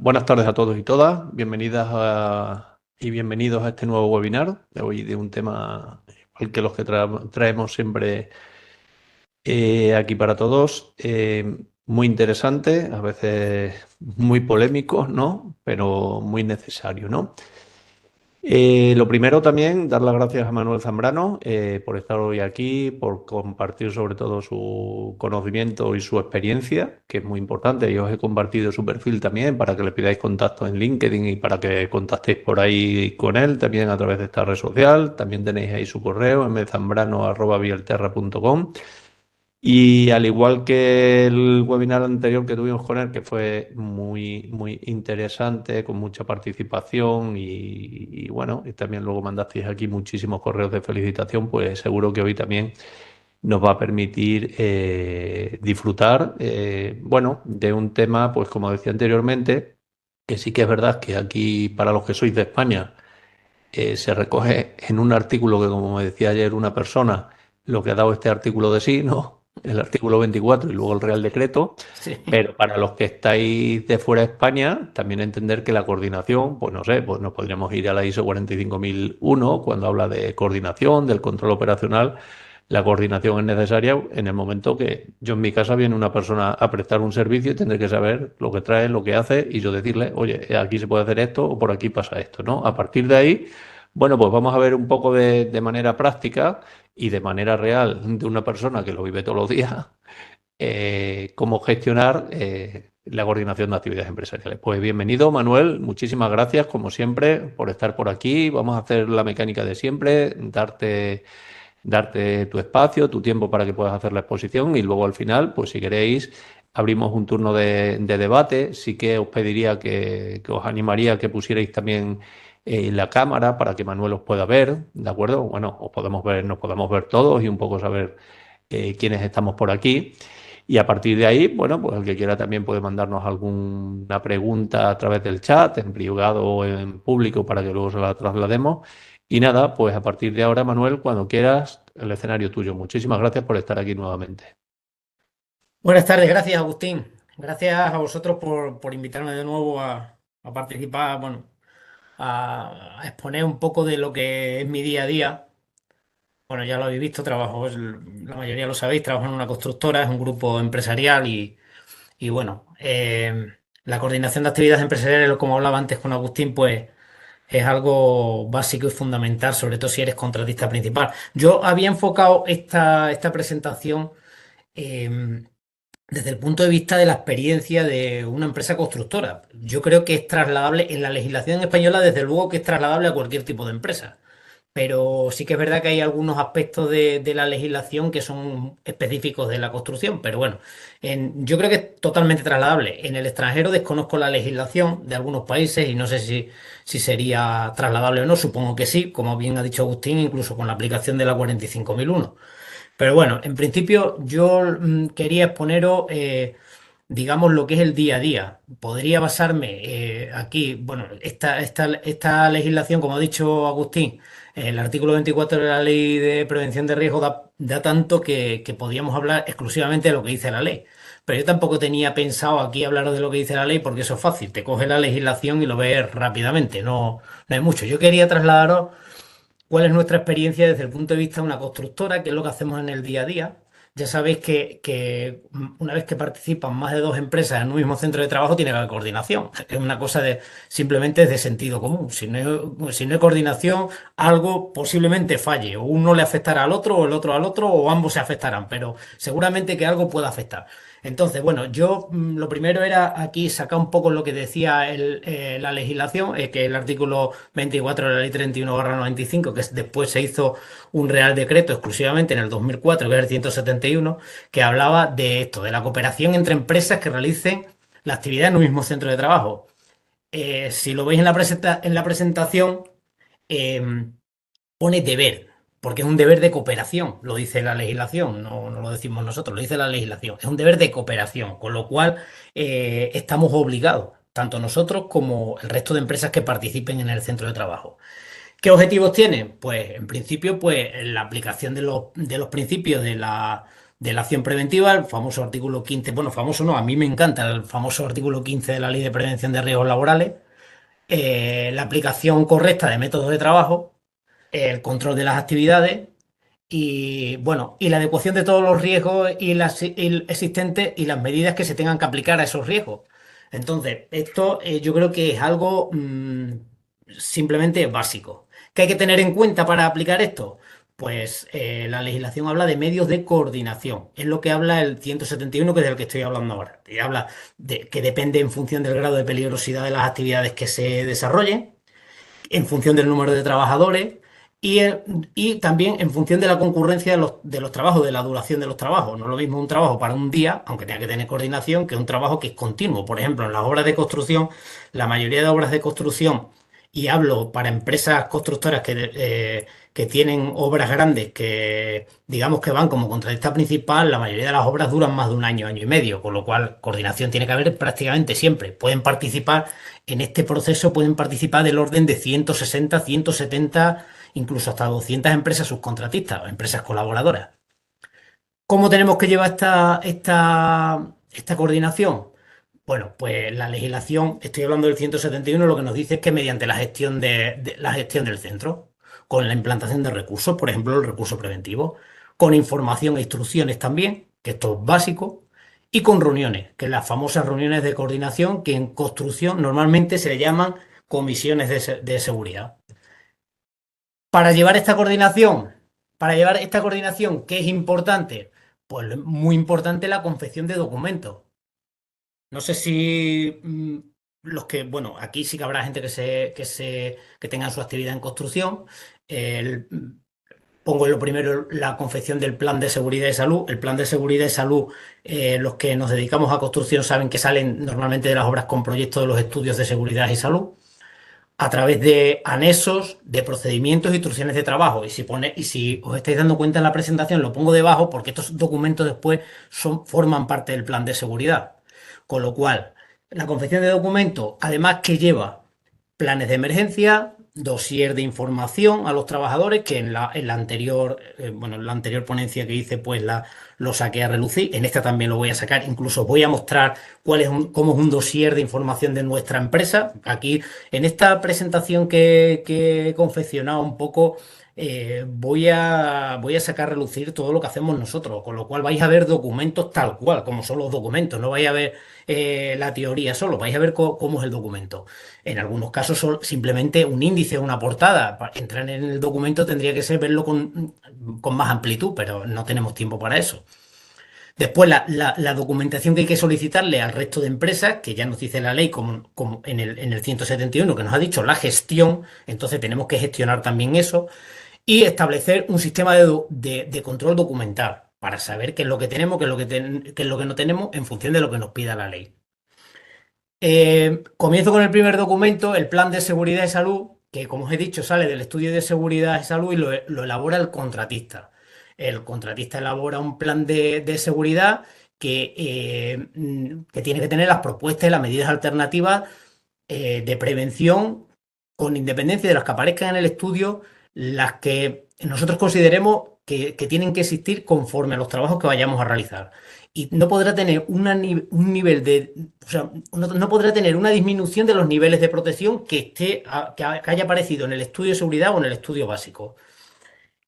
Buenas tardes a todos y todas. Y bienvenidos a este nuevo webinar de hoy de un tema igual que los que traemos siempre aquí para todos. Muy interesante, a veces muy polémico, ¿no? Pero muy necesario, ¿no? Lo primero también, dar las gracias a Manuel Zambrano por estar hoy aquí, por compartir sobre todo su conocimiento y su experiencia, que es muy importante. Yo os he compartido su perfil también para que le pidáis contacto en LinkedIn y para que contactéis por ahí con él, también a través de esta red social. También tenéis ahí su correo, mzambrano@vielterra.com. Y al igual que el webinar anterior que tuvimos con él, que fue muy interesante, con mucha participación y bueno, y también luego mandasteis aquí muchísimos correos de felicitación, pues seguro que hoy también nos va a permitir disfrutar, bueno, de un tema, pues como decía anteriormente, que sí que es verdad que aquí, para los que sois de España, se recoge en un artículo que, como me decía ayer una persona, lo que ha dado este artículo de sí, ¿no? El artículo 24 y luego el Real Decreto, Sí. pero para los que estáis de fuera de España, también entender que la coordinación, pues no sé, pues nos podríamos ir a la ISO 45001 cuando habla de coordinación, del control operacional. La coordinación es necesaria en el momento que yo en mi casa viene una persona a prestar un servicio y tendré que saber lo que trae, lo que hace y yo decirle, oye, aquí se puede hacer esto o por aquí pasa esto, ¿no? A partir de ahí, bueno, pues vamos a ver un poco de manera práctica y de manera real de una persona que lo vive todos los días, cómo gestionar la coordinación de actividades empresariales. Pues bienvenido, Manuel. Muchísimas gracias, como siempre, por estar por aquí. Vamos a hacer la mecánica de siempre, darte tu espacio, tu tiempo para que puedas hacer la exposición y luego al final, pues si queréis, abrimos un turno de debate. Sí que os pediría que os animaría a que pusierais también la cámara para que Manuel os pueda ver, ¿de acuerdo? Bueno, os podemos ver, nos podemos ver todos y un poco saber quiénes estamos por aquí. Y a partir de ahí, bueno, pues el que quiera también puede mandarnos alguna pregunta a través del chat, en privado o en público, para que luego se la traslademos. Y nada, pues a partir de ahora, Manuel, cuando quieras, el escenario tuyo. Muchísimas gracias por estar aquí nuevamente. Buenas tardes, gracias Agustín. Gracias a vosotros por invitarme de nuevo a participar, bueno, a exponer un poco de lo que es mi día a día. Bueno, ya lo habéis visto, trabajo, la mayoría lo sabéis, trabajo en una constructora, es un grupo empresarial y bueno, la coordinación de actividades empresariales, como hablaba antes con Agustín, pues es algo básico y fundamental, sobre todo si eres contratista principal. Yo había enfocado esta presentación. em, Desde el punto de vista de la experiencia de una empresa constructora. Yo creo que es trasladable en la legislación española, desde luego que es trasladable a cualquier tipo de empresa. Pero sí que es verdad que hay algunos aspectos de la legislación que son específicos de la construcción. Pero bueno, yo creo que es totalmente trasladable. En el extranjero desconozco la legislación de algunos países y no sé si sería trasladable o no. Supongo que sí, como bien ha dicho Agustín, incluso con la aplicación de la 45001. Pero bueno, en principio yo quería exponeros, digamos, lo que es el día a día. Podría basarme aquí, bueno, esta legislación, como ha dicho Agustín, el artículo 24 de la Ley de Prevención de Riesgo da tanto que podríamos hablar exclusivamente de lo que dice la ley. Pero yo tampoco tenía pensado aquí hablaros de lo que dice la ley porque eso es fácil, te coges la legislación y lo ves rápidamente, no hay mucho. Yo quería trasladaros cuál es nuestra experiencia desde el punto de vista de una constructora, qué es lo que hacemos en el día a día. Ya sabéis que una vez que participan más de dos empresas en un mismo centro de trabajo, tiene que haber coordinación. Es una cosa de simplemente es de sentido común. Si no hay coordinación, algo posiblemente falle. O uno le afectará al otro, o el otro al otro, o ambos se afectarán, pero seguramente que algo pueda afectar. Entonces, bueno, yo lo primero era aquí sacar un poco lo que decía la legislación, que el artículo 24 de la ley 31/95, después se hizo un real decreto exclusivamente en el 2004, que es el 171, que hablaba de esto, de la cooperación entre empresas que realicen la actividad en un mismo centro de trabajo. Si lo veis en la presentación, eh, pone deber, porque es un deber de cooperación, lo dice la legislación, no lo decimos nosotros, lo dice la legislación, es un deber de cooperación, con lo cual estamos obligados, tanto nosotros como el resto de empresas que participen en el centro de trabajo. ¿Qué objetivos tiene? Pues en principio, pues la aplicación de los principios de la acción preventiva, el famoso artículo 15, bueno, famoso no, a mí me encanta el famoso artículo 15 de la Ley de Prevención de Riesgos Laborales, la aplicación correcta de métodos de trabajo, el control de las actividades y, bueno, y la adecuación de todos los riesgos y existentes y las medidas que se tengan que aplicar a esos riesgos. Entonces, esto yo creo que es algo simplemente básico. ¿Qué hay que tener en cuenta para aplicar esto? Pues la legislación habla de medios de coordinación. Es lo que habla el 171, que es del que estoy hablando ahora. Y habla de que depende en función del grado de peligrosidad de las actividades que se desarrollen, en función del número de trabajadores y, y también en función de la concurrencia de los trabajos, de la duración de los trabajos. No es lo mismo un trabajo para un día, aunque tenga que tener coordinación, que un trabajo que es continuo. Por ejemplo, en las obras de construcción, la mayoría de obras de construcción, y hablo para empresas constructoras que tienen obras grandes, que digamos que van como contratista principal, la mayoría de las obras duran más de un año, año y medio, con lo cual coordinación tiene que haber prácticamente siempre. Pueden participar en este proceso, pueden participar del orden de 160, 170, incluso hasta 200 empresas subcontratistas o empresas colaboradoras. ¿Cómo tenemos que llevar esta coordinación? Bueno, pues la legislación, estoy hablando del 171, lo que nos dice es que mediante la gestión la gestión del centro, con la implantación de recursos, por ejemplo, el recurso preventivo, con información e instrucciones también, que esto es básico, y con reuniones, que las famosas reuniones de coordinación que en construcción normalmente se le llaman comisiones de seguridad. Para llevar esta coordinación, para llevar esta coordinación, ¿qué es importante? Pues muy importante la confección de documentos. No sé si los que, bueno, aquí sí que habrá gente que tenga su actividad en construcción. El- pongo en lo primero la confección del plan de seguridad y salud. El plan de seguridad y salud, los que nos dedicamos a construcción saben que salen normalmente de las obras con proyectos de los estudios de seguridad y salud a través de anexos, de procedimientos e instrucciones de trabajo. Y si os estáis dando cuenta en la presentación, lo pongo debajo porque estos documentos después forman parte del plan de seguridad. Con lo cual, la confección de documentos, además que lleva planes de emergencia, dossier de información a los trabajadores, que en la anterior, bueno, en la anterior ponencia que hice, pues lo saqué a relucir. En esta también lo voy a sacar. Incluso voy a mostrar cómo es un dossier de información de nuestra empresa. Aquí, en esta presentación que he confeccionado un poco, voy a sacar a relucir todo lo que hacemos nosotros, con lo cual vais a ver documentos tal cual, como son los documentos. No vais a ver la teoría solo, vais a ver cómo es el documento. En algunos casos son simplemente un índice o una portada. Para entrar en el documento tendría que ser verlo con más amplitud, pero no tenemos tiempo para eso. Después, la documentación que hay que solicitarle al resto de empresas, que ya nos dice la ley como en el 171, que nos ha dicho la gestión, entonces tenemos que gestionar también eso y establecer un sistema de control documental para saber qué es lo que tenemos, qué es lo que no tenemos en función de lo que nos pida la ley. Comienzo con el primer documento, el Plan de Seguridad y Salud, que como os he dicho sale del estudio de seguridad y salud y lo elabora el contratista. El contratista elabora un plan de seguridad que tiene que tener las propuestas y las medidas alternativas de prevención con independencia de las que aparezcan en el estudio, las que nosotros consideremos que tienen que existir conforme a los trabajos que vayamos a realizar. Y no podrá tener un nivel de, o sea, no podrá tener una disminución de los niveles de protección que haya aparecido en el estudio de seguridad o en el estudio básico.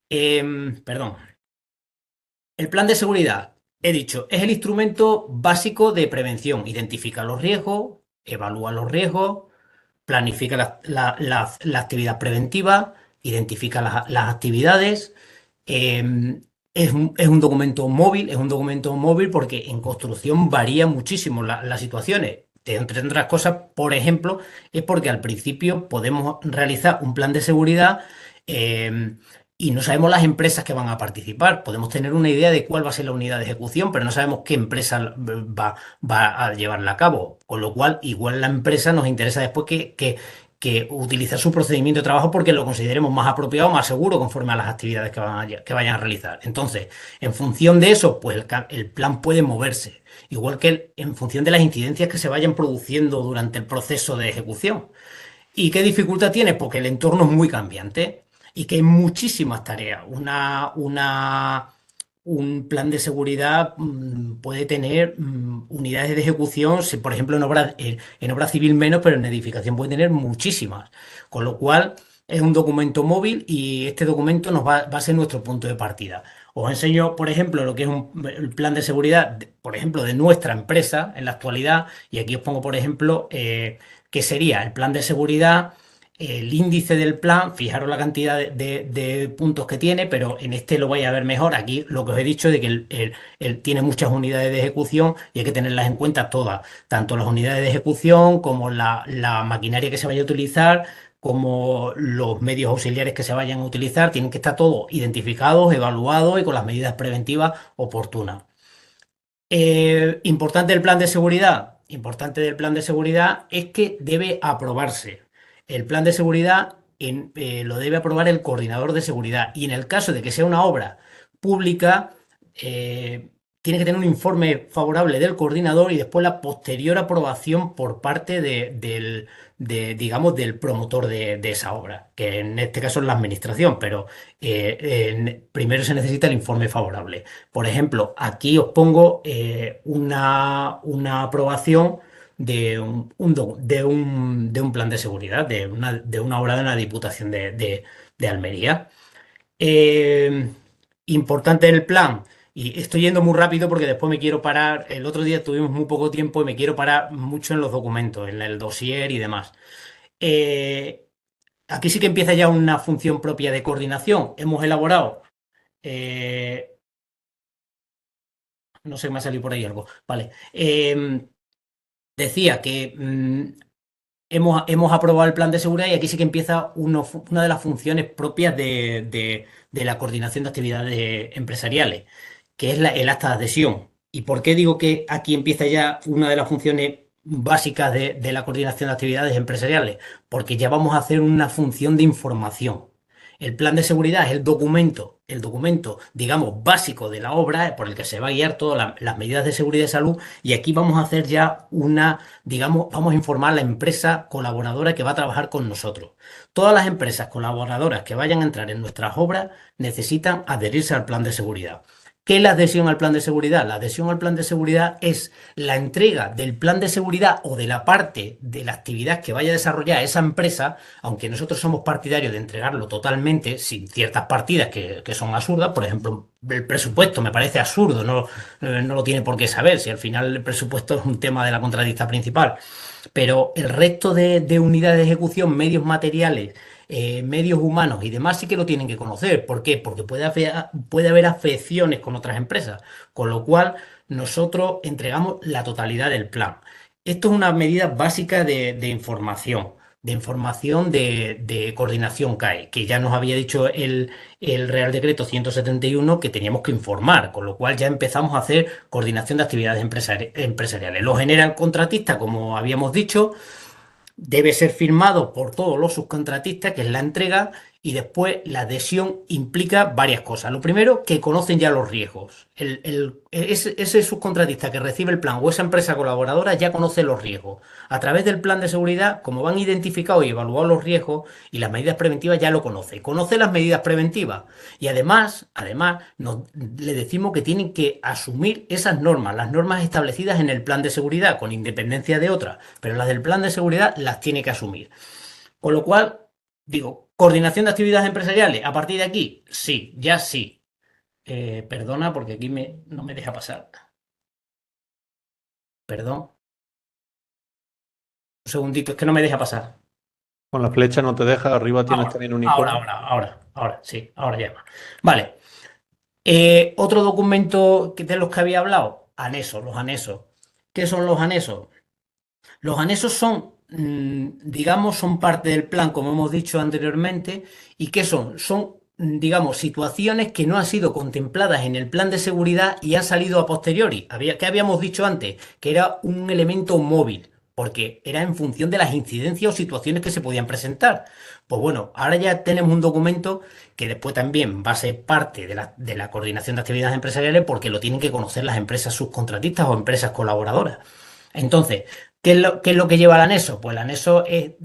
Perdón. El plan de seguridad, he dicho, es el instrumento básico de prevención. Identifica los riesgos, evalúa los riesgos, planifica la actividad preventiva, identifica las actividades. Es un documento móvil, es un documento móvil porque en construcción varía muchísimo las situaciones. Entre otras cosas, por ejemplo, es porque al principio podemos realizar un plan de seguridad y no sabemos las empresas que van a participar. Podemos tener una idea de cuál va a ser la unidad de ejecución, pero no sabemos qué empresa va a llevarla a cabo. Con lo cual, igual la empresa nos interesa después que utilizar su procedimiento de trabajo porque lo consideremos más apropiado, más seguro conforme a las actividades que vayan a realizar. Entonces, en función de eso, pues el plan puede moverse, igual que en función de las incidencias que se vayan produciendo durante el proceso de ejecución. ¿Y qué dificultad tiene? Porque el entorno es muy cambiante y que hay muchísimas tareas. un plan de seguridad puede tener unidades de ejecución, si, por ejemplo, en obra civil menos, pero en edificación puede tener muchísimas. Con lo cual, es un documento móvil y este documento va a ser nuestro punto de partida. Os enseño, por ejemplo, lo que es el plan de seguridad, por ejemplo, de nuestra empresa en la actualidad. Y aquí os pongo, por ejemplo, qué sería el plan de seguridad, el índice del plan. Fijaros la cantidad de puntos que tiene, pero en este lo vais a ver mejor. Aquí lo que os he dicho de que él tiene muchas unidades de ejecución y hay que tenerlas en cuenta todas, tanto las unidades de ejecución como la maquinaria que se vaya a utilizar, como los medios auxiliares que se vayan a utilizar. Tienen que estar todos identificados, evaluados y con las medidas preventivas oportunas. Importante del plan de seguridad. Importante del plan de seguridad es que debe aprobarse. El plan de seguridad lo debe aprobar el coordinador de seguridad. Y en el caso de que sea una obra pública, eh, tiene que tener un informe favorable del coordinador y después la posterior aprobación por parte digamos, del promotor de esa obra, que en este caso es la administración, pero primero se necesita el informe favorable. Por ejemplo, aquí os pongo una aprobación de un plan de seguridad, de una obra de una Diputación de Almería. Eh, Importante el plan, y estoy yendo muy rápido porque después me quiero parar. El otro día tuvimos muy poco tiempo y me quiero parar mucho en los documentos, en el dossier y demás. Eh, Aquí sí que empieza ya una función propia de coordinación. Hemos elaborado. eh, no sé, me ha salido por ahí algo. Vale. Decía que hemos aprobado el plan de seguridad y aquí sí que empieza una de las funciones propias de la coordinación de actividades empresariales, que es el acta de adhesión. ¿Y por qué digo que aquí empieza ya una de las funciones básicas de la coordinación de actividades empresariales? Porque ya vamos a hacer una función de información. El plan de seguridad es el documento, digamos, básico de la obra por el que se va a guiar todas las medidas de seguridad y salud. Y aquí vamos a hacer ya digamos, vamos a informar a la empresa colaboradora que va a trabajar con nosotros. Todas las empresas colaboradoras que vayan a entrar en nuestras obras necesitan adherirse al plan de seguridad. ¿Qué es la adhesión al plan de seguridad? La adhesión al plan de seguridad es la entrega del plan de seguridad o de la parte de la actividad que vaya a desarrollar esa empresa, aunque nosotros somos partidarios de entregarlo totalmente, sin ciertas partidas que son absurdas. Por ejemplo, el presupuesto me parece absurdo, no lo tiene por qué saber, si al final el presupuesto es un tema de la contratista principal. Pero el resto de unidades de ejecución, medios materiales, medios humanos y demás sí que lo tienen que conocer. ¿Por qué? Porque puede haber afecciones con otras empresas, con lo cual nosotros entregamos la totalidad del plan. Esto es una medida básica de información de coordinación CAE, que ya nos había dicho el Real Decreto 171 que teníamos que informar, con lo cual ya empezamos a hacer coordinación de actividades empresariales. Lo genera el contratista, como habíamos dicho. Debe ser firmado por todos los subcontratistas, que es la entrega, y después la adhesión implica varias cosas. Lo primero, que conocen ya los riesgos. Ese subcontratista que recibe el plan o esa empresa colaboradora ya conoce los riesgos. A través del plan de seguridad, como van identificados y evaluados los riesgos y las medidas preventivas, ya lo conoce. Conoce las medidas preventivas y además le decimos que tienen que asumir esas normas, las normas establecidas en el plan de seguridad, con independencia de otras, pero las del plan de seguridad las tiene que asumir. Con lo cual, digo, coordinación de actividades empresariales, a partir de aquí, sí, ya sí. Perdona porque aquí no me deja pasar. Perdón, un segundito, es que no me deja pasar. Con la flecha no te deja, arriba tienes Ahora, también un ahora, icono. ahora, ahora, sí, ahora ya. Vale. Otro documento de los que había hablado, anexos, los anexos. ¿Qué son los anexos? Los anexos son, digamos, son parte del plan, como hemos dicho anteriormente. ¿Y qué son? Son, digamos, situaciones que no han sido contempladas en el plan de seguridad y han salido a posteriori. ¿Qué habíamos dicho antes? Que era un elemento móvil, porque era en función de las incidencias o situaciones que se podían presentar. Pues bueno, ahora ya tenemos un documento que después también va a ser parte de la coordinación de actividades empresariales, porque lo tienen que conocer las empresas subcontratistas o empresas colaboradoras. Entonces, ¿qué es lo que lleva el anexo? Pues el anexo es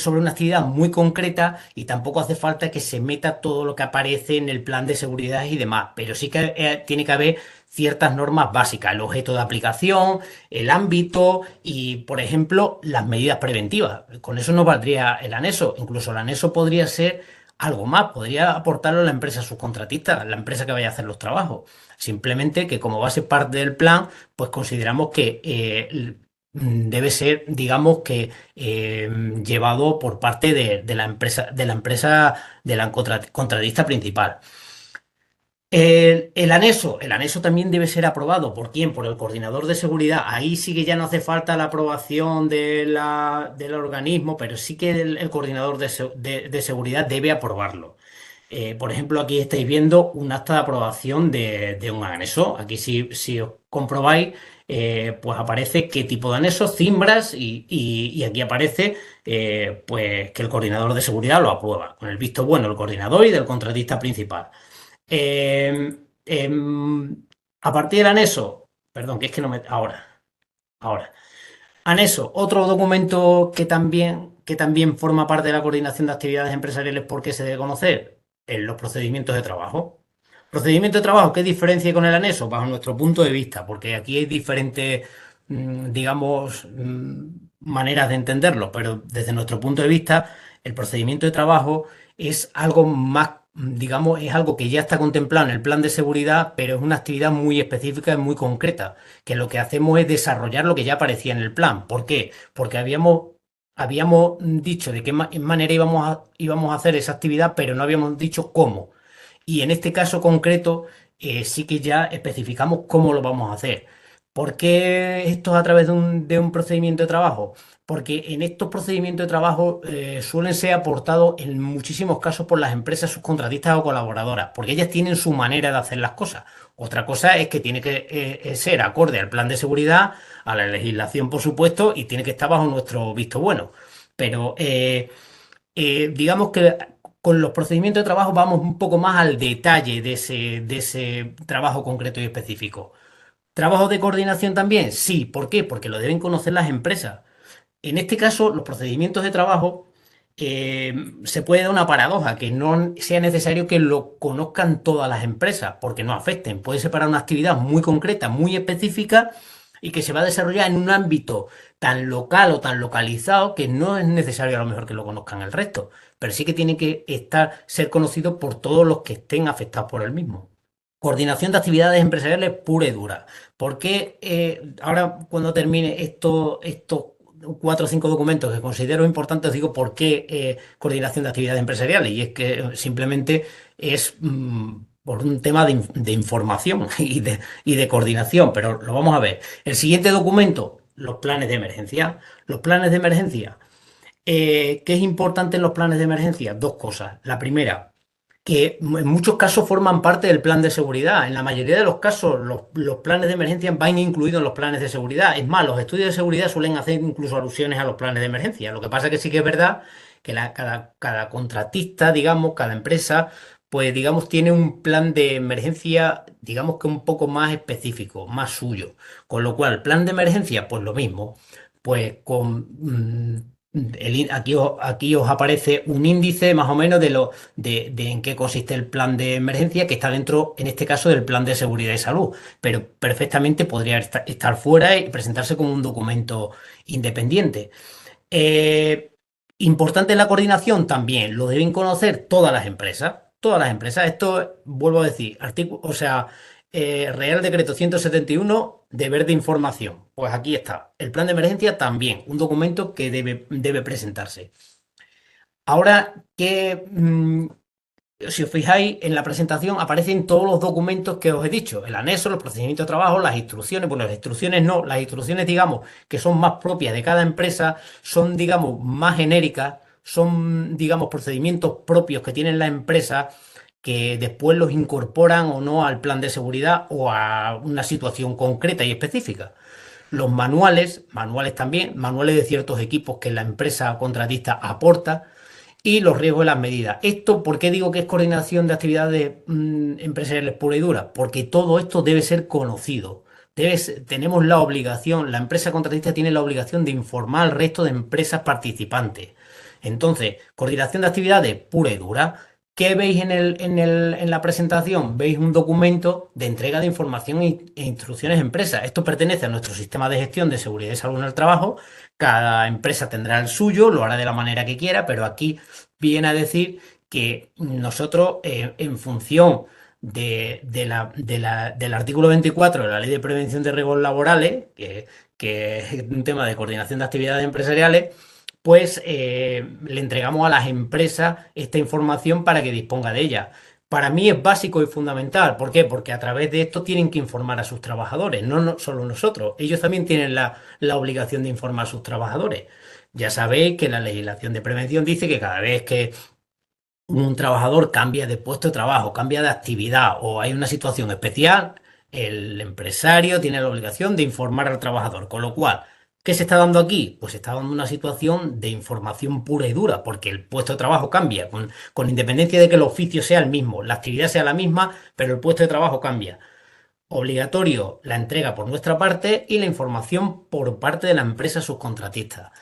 sobre una actividad muy concreta y tampoco hace falta que se meta todo lo que aparece en el plan de seguridad y demás, pero sí que tiene que haber ciertas normas básicas, el objeto de aplicación, el ámbito y, por ejemplo, las medidas preventivas. Con eso no valdría el anexo, incluso el anexo podría ser algo más, podría aportarlo la empresa subcontratista, la empresa que vaya a hacer los trabajos. Simplemente que como va a ser parte del plan, pues consideramos que debe ser, digamos que llevado por parte de la contratista principal. El anexo también debe ser aprobado. ¿Por quién? Por el coordinador de seguridad. Ahí sí que ya no hace falta la aprobación del organismo, pero sí que el coordinador de seguridad debe aprobarlo. Por ejemplo, aquí estáis viendo un acta de aprobación de un anexo. Aquí si os comprobáis, pues aparece qué tipo de anexo, cimbras, y aquí aparece pues que el coordinador de seguridad lo aprueba, con el visto bueno del coordinador y del contratista principal. Eh, a partir del anexo, perdón, que es que no me... Ahora. Anexo, otro documento que también forma parte de la coordinación de actividades empresariales porque se debe conocer en los procedimientos de trabajo. Procedimiento de trabajo, ¿qué diferencia con el anexo? Bajo nuestro punto de vista, porque aquí hay diferentes, digamos, maneras de entenderlo, pero desde nuestro punto de vista, el procedimiento de trabajo es algo más, digamos, es algo que ya está contemplado en el plan de seguridad, pero es una actividad muy específica y muy concreta que lo que hacemos es desarrollar lo que ya aparecía en el plan. ¿Por qué? Porque habíamos dicho de qué manera íbamos a hacer esa actividad, pero no habíamos dicho cómo. Y en este caso concreto, sí que ya especificamos cómo lo vamos a hacer. ¿Por qué esto a través de un procedimiento de trabajo? Porque en estos procedimientos de trabajo suelen ser aportados en muchísimos casos por las empresas subcontratistas o colaboradoras, porque ellas tienen su manera de hacer las cosas. Otra cosa es que tiene que ser acorde al plan de seguridad, a la legislación, por supuesto, y tiene que estar bajo nuestro visto bueno. Pero digamos que con los procedimientos de trabajo vamos un poco más al detalle de ese trabajo concreto y específico. ¿Trabajo de coordinación también? Sí. ¿Por qué? Porque lo deben conocer las empresas. En este caso, los procedimientos de trabajo se puede dar una paradoja, que no sea necesario que lo conozcan todas las empresas, porque no afecten. Puede ser para una actividad muy concreta, muy específica y que se va a desarrollar en un ámbito tan local o tan localizado que no es necesario a lo mejor que lo conozcan el resto, pero sí que tiene que ser conocido por todos los que estén afectados por el mismo. Coordinación de actividades empresariales pura y dura. Porque ahora cuando termine estos 4 o 5 documentos que considero importantes, digo por qué coordinación de actividades empresariales. Y es que simplemente es por un tema de información y de coordinación, pero lo vamos a ver. El siguiente documento, los planes de emergencia. Los planes de emergencia. ¿Qué es importante en los planes de emergencia? Dos cosas. La primera, que en muchos casos forman parte del plan de seguridad. En la mayoría de los casos, los planes de emergencia van incluidos en los planes de seguridad. Es más, los estudios de seguridad suelen hacer incluso alusiones a los planes de emergencia. Lo que pasa es que sí que es verdad que cada contratista, digamos, cada empresa, pues digamos, tiene un plan de emergencia, digamos que un poco más específico, más suyo. Con lo cual, plan de emergencia, pues lo mismo. Pues aquí os aparece un índice más o menos de en qué consiste el plan de emergencia que está dentro, en este caso, del plan de seguridad y salud, pero perfectamente podría estar fuera y presentarse como un documento independiente. Eh, Importante la coordinación también, lo deben conocer todas las empresas. Todas las empresas, esto vuelvo a decir, artículo, o sea, Real Decreto 171, deber de información. Pues aquí está. El plan de emergencia también, un documento que debe presentarse. Ahora que si os fijáis en la presentación, aparecen todos los documentos que os he dicho, el anexo, los procedimientos de trabajo, las instrucciones. Bueno, las instrucciones no, las instrucciones, digamos, que son más propias de cada empresa, son, digamos, más genéricas, son, digamos, procedimientos propios que tienen la empresa que después los incorporan o no al plan de seguridad o a una situación concreta y específica. Los manuales también, manuales de ciertos equipos que la empresa contratista aporta y los riesgos de las medidas. Esto, ¿por qué digo que es coordinación de actividades empresariales pura y dura? Porque todo esto debe ser conocido. tenemos la obligación, la empresa contratista tiene la obligación de informar al resto de empresas participantes. Entonces, coordinación de actividades pura y dura. ¿Qué veis en la presentación? Veis un documento de entrega de información e instrucciones a empresas. Esto pertenece a nuestro sistema de gestión de seguridad y salud en el trabajo. Cada empresa tendrá el suyo, lo hará de la manera que quiera, pero aquí viene a decir que nosotros, en función del artículo 24 de la Ley de Prevención de Riesgos Laborales, que es un tema de coordinación de actividades empresariales, pues le entregamos a las empresas esta información para que disponga de ella. Para mí es básico y fundamental. ¿Por qué? Porque a través de esto tienen que informar a sus trabajadores, no solo nosotros. Ellos también tienen la obligación de informar a sus trabajadores. Ya sabéis que la legislación de prevención dice que cada vez que un trabajador cambia de puesto de trabajo, cambia de actividad o hay una situación especial, el empresario tiene la obligación de informar al trabajador. Con lo cual, ¿qué se está dando aquí? Pues se está dando una situación de información pura y dura, porque el puesto de trabajo cambia, con independencia de que el oficio sea el mismo, la actividad sea la misma, pero el puesto de trabajo cambia. Obligatorio la entrega por nuestra parte y la información por parte de la empresa subcontratista.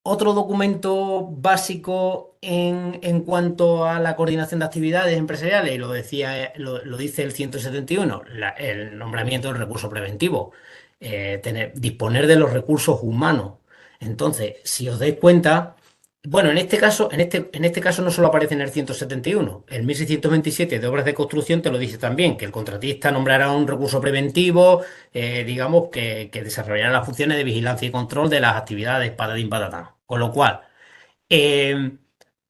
Otro documento básico en cuanto a la coordinación de actividades empresariales, y lo decía, lo dice el 171, el nombramiento del recurso preventivo, disponer de los recursos humanos. Entonces, si os dais cuenta, bueno, en este caso no solo aparece en el 171, el 1627 de obras de construcción te lo dice también, que el contratista nombrará un recurso preventivo, digamos, que desarrollará las funciones de vigilancia y control de las actividades patadín patatán. Con lo cual, eh,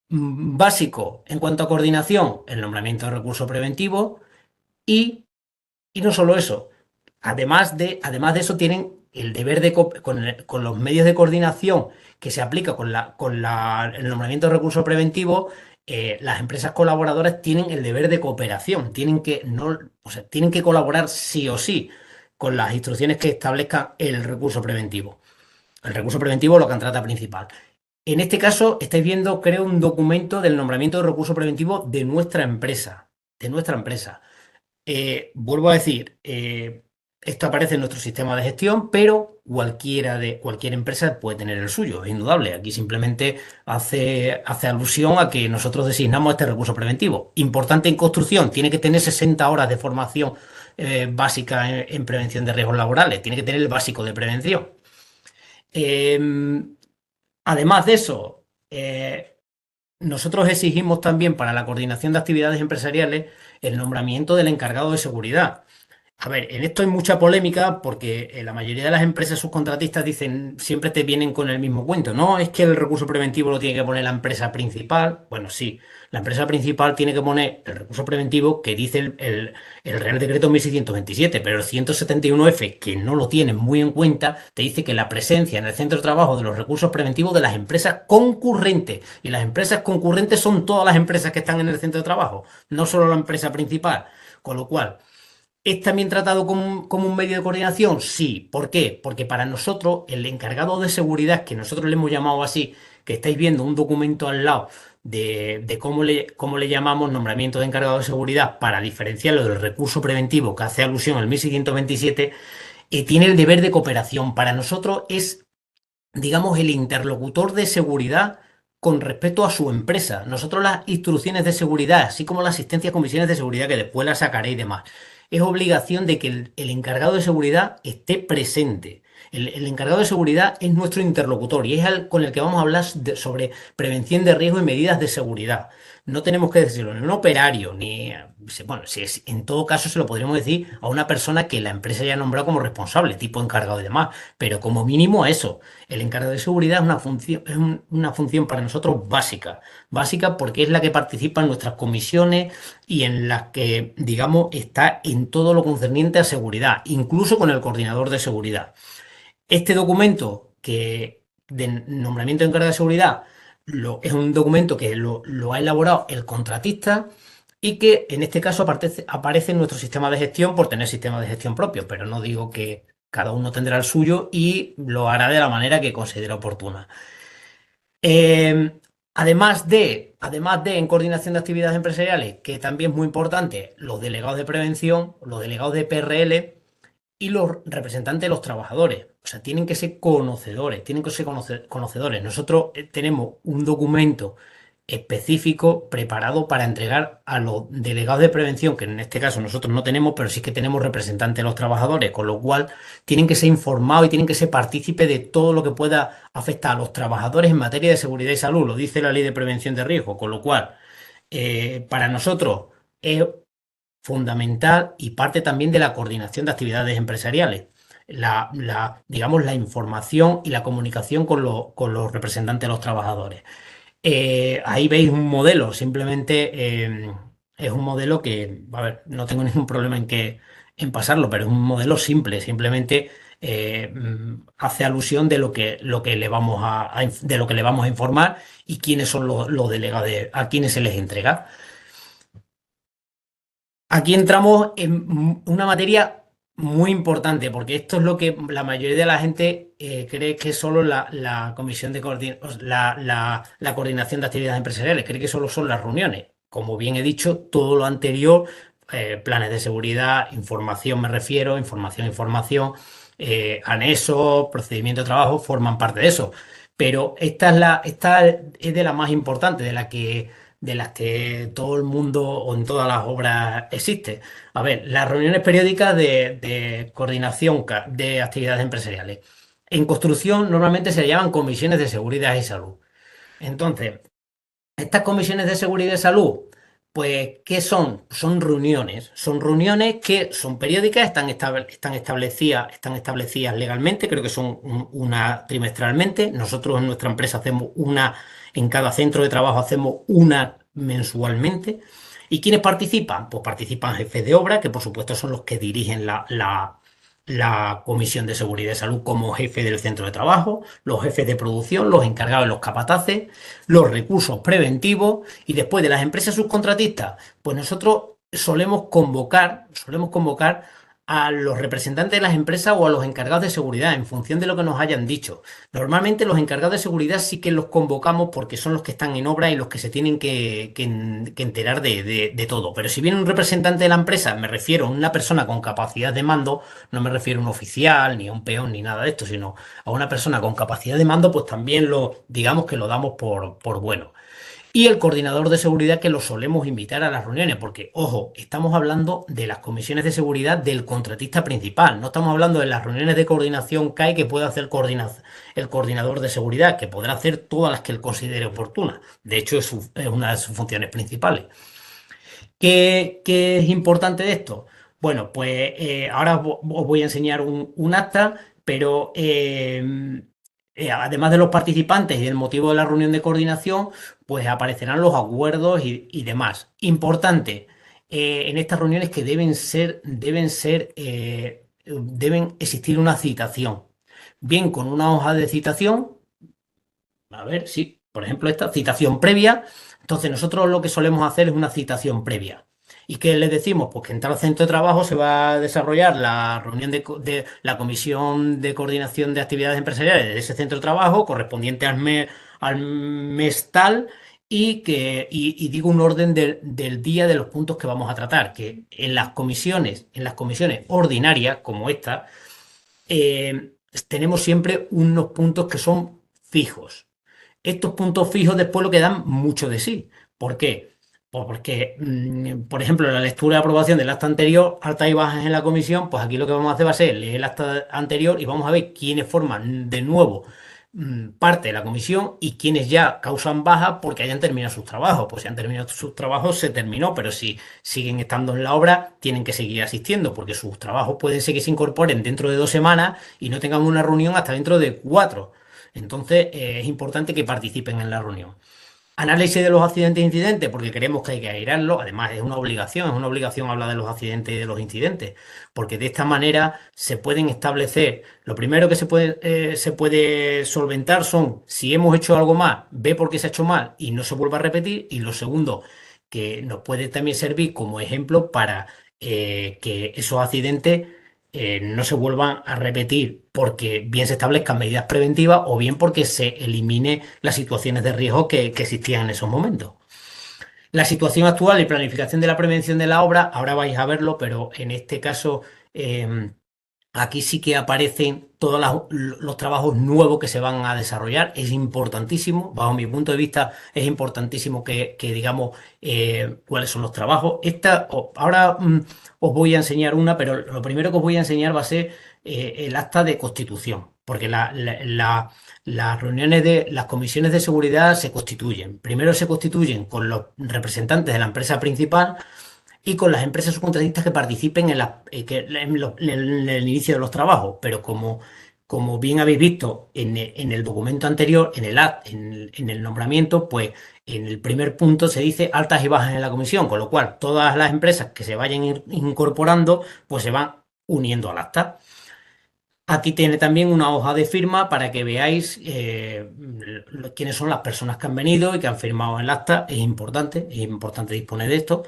básico en cuanto a coordinación, el nombramiento de recurso preventivo y, y no solo eso, además de eso, tienen el deber con los medios de coordinación que se aplica el nombramiento de recursos preventivos. Las empresas colaboradoras tienen el deber de cooperación, no, o sea, tienen que colaborar sí o sí con las instrucciones que establezca el recurso preventivo. El recurso preventivo lo contrata principal. En este caso, estáis viendo, creo, un documento del nombramiento de recurso preventivo de nuestra empresa. De nuestra empresa. Vuelvo a decir, esto aparece en nuestro sistema de gestión, pero cualquier empresa puede tener el suyo, es indudable. Aquí simplemente hace alusión a que nosotros designamos este recurso preventivo. Importante en construcción, tiene que tener 60 horas de formación básica en prevención de riesgos laborales, tiene que tener el básico de prevención. Además de eso, nosotros exigimos también para la coordinación de actividades empresariales el nombramiento del encargado de seguridad. A ver, en esto hay mucha polémica porque la mayoría de las empresas subcontratistas dicen, siempre te vienen con el mismo cuento. No, es que el recurso preventivo lo tiene que poner la empresa principal. Bueno, sí, la empresa principal tiene que poner el recurso preventivo que dice el Real Decreto 1627, pero el 171F, que no lo tienen muy en cuenta, te dice que la presencia en el centro de trabajo de los recursos preventivos de las empresas concurrentes. Y las empresas concurrentes son todas las empresas que están en el centro de trabajo, no solo la empresa principal. Con lo cual, ¿es también tratado como un medio de coordinación? Sí. ¿Por qué? Porque para nosotros, el encargado de seguridad, que nosotros le hemos llamado así, que estáis viendo un documento al lado de cómo le llamamos nombramiento de encargado de seguridad para diferenciarlo del recurso preventivo que hace alusión al 1627, tiene el deber de cooperación. Para nosotros es, digamos, el interlocutor de seguridad con respecto a su empresa. Nosotros las instrucciones de seguridad, así como la asistencia a comisiones de seguridad, que después las sacaré y demás, es obligación de que el encargado de seguridad esté presente. El encargado de seguridad es nuestro interlocutor y es con el que vamos a hablar sobre prevención de riesgo y medidas de seguridad. No tenemos que decirlo ni a un operario, bueno, en todo caso se lo podríamos decir a una persona que la empresa haya nombrado como responsable, tipo encargado y demás, pero como mínimo a eso. El encargado de seguridad es una función para nosotros básica. Básica porque es la que participa en nuestras comisiones y en las que, digamos, está en todo lo concerniente a seguridad, incluso con el coordinador de seguridad. Este documento de nombramiento de encargado de seguridad es un documento que lo ha elaborado el contratista y que en este caso aparece en nuestro sistema de gestión por tener sistema de gestión propio, pero no digo que cada uno tendrá el suyo y lo hará de la manera que considere oportuna. además de en coordinación de actividades empresariales, que también es muy importante, los delegados de prevención, los delegados de PRL y los representantes de los trabajadores. O sea, tienen que ser conocedores, tienen que ser conocedores. Nosotros tenemos un documento específico preparado para entregar a los delegados de prevención, que en este caso nosotros no tenemos, pero sí que tenemos representantes de los trabajadores, con lo cual tienen que ser informados y tienen que ser partícipes de todo lo que pueda afectar a los trabajadores en materia de seguridad y salud, lo dice la Ley de Prevención de Riesgo, con lo cual para nosotros es fundamental y parte también de la coordinación de actividades empresariales. Digamos, la información y la comunicación con los representantes de los trabajadores. Ahí veis un modelo, simplemente es un modelo que, a ver, no tengo ningún problema en pasarlo, pero es un modelo simple, simplemente hace alusión de lo que le vamos de lo que le vamos a informar y quiénes son los delegados, a quiénes se les entrega. Aquí entramos en una materia muy importante, porque esto es lo que la mayoría de la gente cree que es solo la comisión de la coordinación de actividades empresariales, cree que solo son las reuniones. Como bien he dicho, todo lo anterior, planes de seguridad, información me refiero, información, anexos, procedimiento de trabajo, forman parte de eso. Pero esta es de la más importante, de las que todo el mundo o en todas las obras existe. A ver, las reuniones periódicas de coordinación de actividades empresariales. En construcción normalmente se llaman comisiones de seguridad y salud. Entonces, estas comisiones de seguridad y salud, pues, ¿qué son? Son reuniones que son periódicas, están establecidas legalmente, creo que son una trimestralmente. Nosotros en nuestra empresa hacemos una, en cada centro de trabajo hacemos una mensualmente. ¿Y quiénes participan? Pues participan jefes de obra, que por supuesto son los que dirigen la Comisión de Seguridad y Salud como jefe del centro de trabajo, los jefes de producción, los encargados de los capataces, los recursos preventivos y después de las empresas subcontratistas, pues nosotros solemos convocar a los representantes de las empresas o a los encargados de seguridad en función de lo que nos hayan dicho. Normalmente los encargados de seguridad sí que los convocamos porque son los que están en obra y los que se tienen que enterar de todo. Pero si viene un representante de la empresa, me refiero a una persona con capacidad de mando, no me refiero a un oficial, ni a un peón, ni nada de esto, sino a una persona con capacidad de mando, pues también digamos que lo damos por bueno. Y el coordinador de seguridad que lo solemos invitar a las reuniones, porque, ojo, estamos hablando de las comisiones de seguridad del contratista principal, no estamos hablando de las reuniones de coordinación CAE que puede hacer el coordinador de seguridad, que podrá hacer todas las que él considere oportunas. De hecho, es una de sus funciones principales. ¿Qué es importante de esto? Bueno, pues ahora os voy a enseñar un acta, pero además de los participantes y del motivo de la reunión de coordinación, pues aparecerán los acuerdos y demás. Importante en estas reuniones que deben existir una citación. Bien con una hoja de citación, a ver, sí, por ejemplo, esta citación previa. Entonces, nosotros lo que solemos hacer es una citación previa. ¿Y qué les decimos? Pues que en tal centro de trabajo se va a desarrollar la reunión de la Comisión de Coordinación de Actividades Empresariales de ese centro de trabajo, correspondiente al mes tal, y digo un orden del día de los puntos que vamos a tratar, que en las comisiones ordinarias, como esta, tenemos siempre unos puntos que son fijos. Estos puntos fijos después lo que dan mucho de sí. ¿Por qué? Pues porque, por ejemplo, en la lectura de aprobación del acta anterior, altas y bajas en la comisión, pues aquí lo que vamos a hacer va a ser leer el acta anterior y vamos a ver quiénes forman de nuevo parte de la comisión y quienes ya causan baja porque hayan terminado sus trabajos. Pues si han terminado sus trabajos, se terminó, pero si siguen estando en la obra, tienen que seguir asistiendo porque sus trabajos pueden ser que se incorporen dentro de 2 semanas y no tengan una reunión hasta dentro de 4. Entonces, es importante que participen en la reunión. Análisis de los accidentes e incidentes, porque creemos que hay que airarlo. Además, es una obligación hablar de los accidentes y de los incidentes, porque de esta manera se pueden establecer. Lo primero que se puede solventar son si hemos hecho algo mal, ve por qué se ha hecho mal y no se vuelva a repetir. Y lo segundo, que nos puede también servir como ejemplo para que esos accidentes no se vuelvan a repetir porque bien se establezcan medidas preventivas o bien porque se elimine las situaciones de riesgo que existían en esos momentos. La situación actual y planificación de la prevención de la obra, ahora vais a verlo, pero en este caso aquí sí que aparecen todos los trabajos nuevos que se van a desarrollar. Es importantísimo, bajo mi punto de vista, es importantísimo que digamos cuáles son los trabajos. Ahora os voy a enseñar una, pero lo primero que os voy a enseñar va a ser el acta de constitución, porque las reuniones de las comisiones de seguridad se constituyen. Primero se constituyen con los representantes de la empresa principal y con las empresas subcontratistas que participen en el inicio de los trabajos. Pero como bien habéis visto en el documento anterior, en el nombramiento, pues en el primer punto se dice altas y bajas en la comisión, con lo cual todas las empresas que se vayan incorporando, pues se van uniendo al acta. Aquí tiene también una hoja de firma para que veáis quiénes son las personas que han venido y que han firmado el acta. Es importante disponer de esto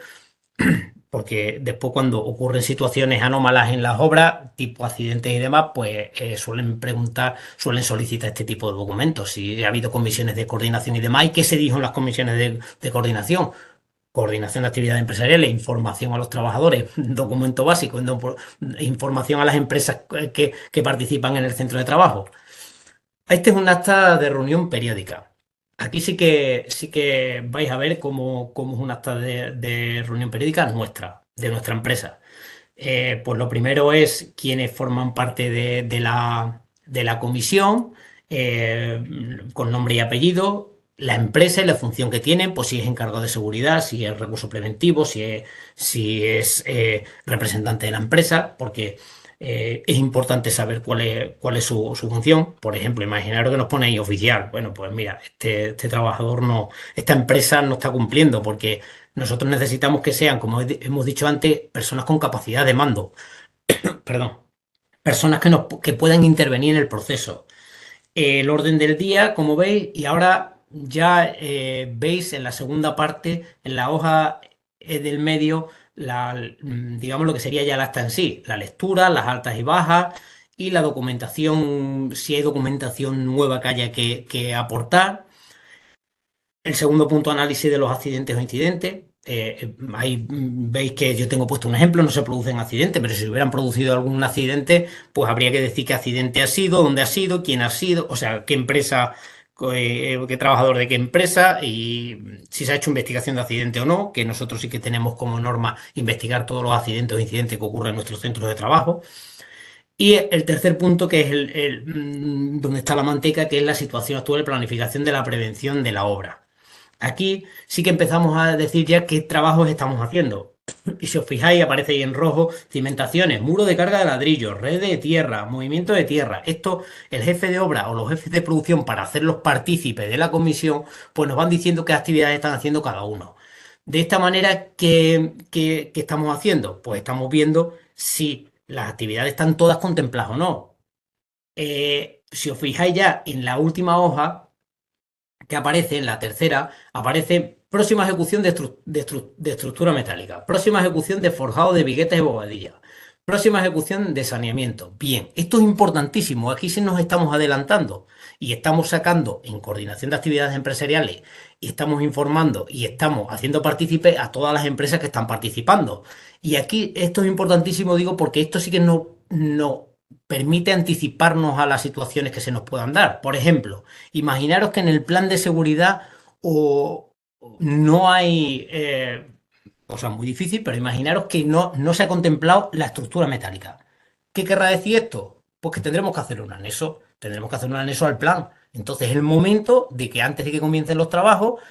porque después cuando ocurren situaciones anómalas en las obras, tipo accidentes y demás, pues suelen solicitar este tipo de documentos. Si ha habido comisiones de coordinación y demás, ¿y qué se dijo en las comisiones de coordinación? Coordinación de actividades empresariales, información a los trabajadores, documento básico, información a las empresas que participan en el centro de trabajo. Este es un acta de reunión periódica. Aquí sí que vais a ver cómo es un acta de reunión periódica de nuestra empresa. Pues lo primero es quienes forman parte de la comisión, con nombre y apellido, la empresa y la función que tienen, pues si es encargado de seguridad, si es recurso preventivo, si es representante de la empresa, porque es importante saber cuál es su función. Por ejemplo, imaginaros que nos pone ahí oficial. Bueno, pues mira, este trabajador no, esta empresa no está cumpliendo porque nosotros necesitamos que sean, como hemos dicho antes, personas con capacidad de mando. Perdón. Personas que puedan intervenir en el proceso. El orden del día, como veis, y ahora ya veis en la segunda parte, en la hoja del medio, digamos lo que sería ya el acta en sí, la lectura, las altas y bajas y la documentación, si hay documentación nueva que haya que aportar. El segundo punto, análisis de los accidentes o incidentes. Ahí veis que yo tengo puesto un ejemplo, no se producen accidentes, pero si hubieran producido algún accidente, pues habría que decir qué accidente ha sido, dónde ha sido, quién ha sido, o sea, qué empresa, qué trabajador de qué empresa y si se ha hecho investigación de accidente o no, que nosotros sí que tenemos como norma investigar todos los accidentes o incidentes que ocurren en nuestros centros de trabajo. Y el tercer punto, que es donde está la manteca, que es la situación actual de planificación de la prevención de la obra. Aquí sí que empezamos a decir ya qué trabajos estamos haciendo. Y si os fijáis, aparece ahí en rojo, cimentaciones, muro de carga de ladrillo, red de tierra, movimiento de tierra. Esto, el jefe de obra o los jefes de producción, para hacerlos partícipes de la comisión, pues nos van diciendo qué actividades están haciendo cada uno. De esta manera, ¿qué estamos haciendo? Pues estamos viendo si las actividades están todas contempladas o no. Si os fijáis ya en la última hoja, que aparece en la tercera, aparece próxima ejecución de estructura metálica, próxima ejecución de forjado de viguetas y bobadillas, próxima ejecución de saneamiento. Bien, esto es importantísimo. Aquí sí nos estamos adelantando y estamos sacando en coordinación de actividades empresariales y estamos informando y estamos haciendo partícipe a todas las empresas que están participando. Y aquí esto es importantísimo, digo, porque esto sí que no permite anticiparnos a las situaciones que se nos puedan dar. Por ejemplo, imaginaros que en el plan de seguridad o no hay, cosa muy difícil, pero imaginaros que no se ha contemplado la estructura metálica. ¿Qué querrá decir esto? Pues que tendremos que hacer un anexo al plan. Entonces es el momento de que antes de que comiencen los trabajos,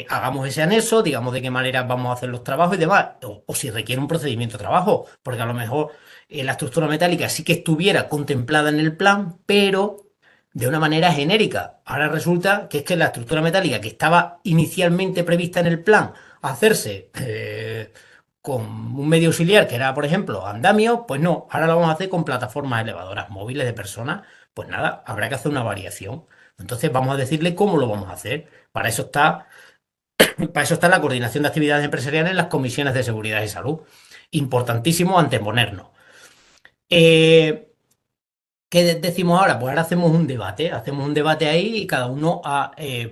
hagamos ese anexo, digamos de qué manera vamos a hacer los trabajos y demás, o si requiere un procedimiento de trabajo, porque a lo mejor la estructura metálica sí que estuviera contemplada en el plan, pero de una manera genérica. Ahora resulta que es que la estructura metálica que estaba inicialmente prevista en el plan hacerse con un medio auxiliar, que era, por ejemplo, andamio, pues no, ahora lo vamos a hacer con plataformas elevadoras móviles de personas, pues nada, habrá que hacer una variación. Entonces vamos a decirle cómo lo vamos a hacer. Para eso está la coordinación de actividades empresariales en las comisiones de seguridad y salud. Importantísimo anteponernos. Eh, ¿Qué decimos ahora? Pues ahora hacemos un debate ahí y cada uno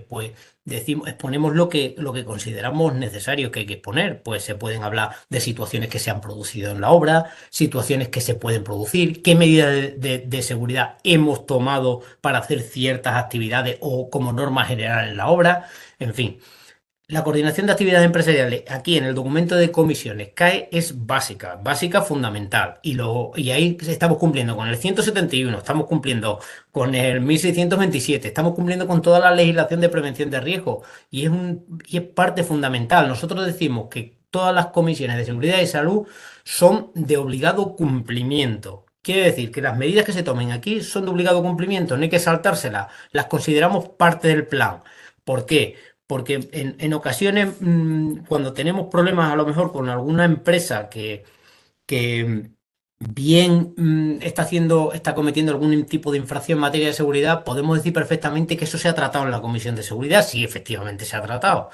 pues decimos, exponemos lo que consideramos necesario que hay que exponer. Pues se pueden hablar de situaciones que se han producido en la obra, situaciones que se pueden producir, qué medidas de seguridad hemos tomado para hacer ciertas actividades o como norma general en la obra, en fin. La coordinación de actividades empresariales aquí en el documento de comisiones CAE es básica, básica fundamental. Y ahí estamos cumpliendo con el 171, estamos cumpliendo con el 1627, estamos cumpliendo con toda la legislación de prevención de riesgo y es parte fundamental. Nosotros decimos que todas las comisiones de seguridad y salud son de obligado cumplimiento. Quiere decir que las medidas que se tomen aquí son de obligado cumplimiento, no hay que saltárselas, las consideramos parte del plan. ¿Por qué? Porque en ocasiones, cuando tenemos problemas a lo mejor con alguna empresa que bien está cometiendo algún tipo de infracción en materia de seguridad, podemos decir perfectamente que eso se ha tratado en la Comisión de Seguridad, sí, efectivamente se ha tratado.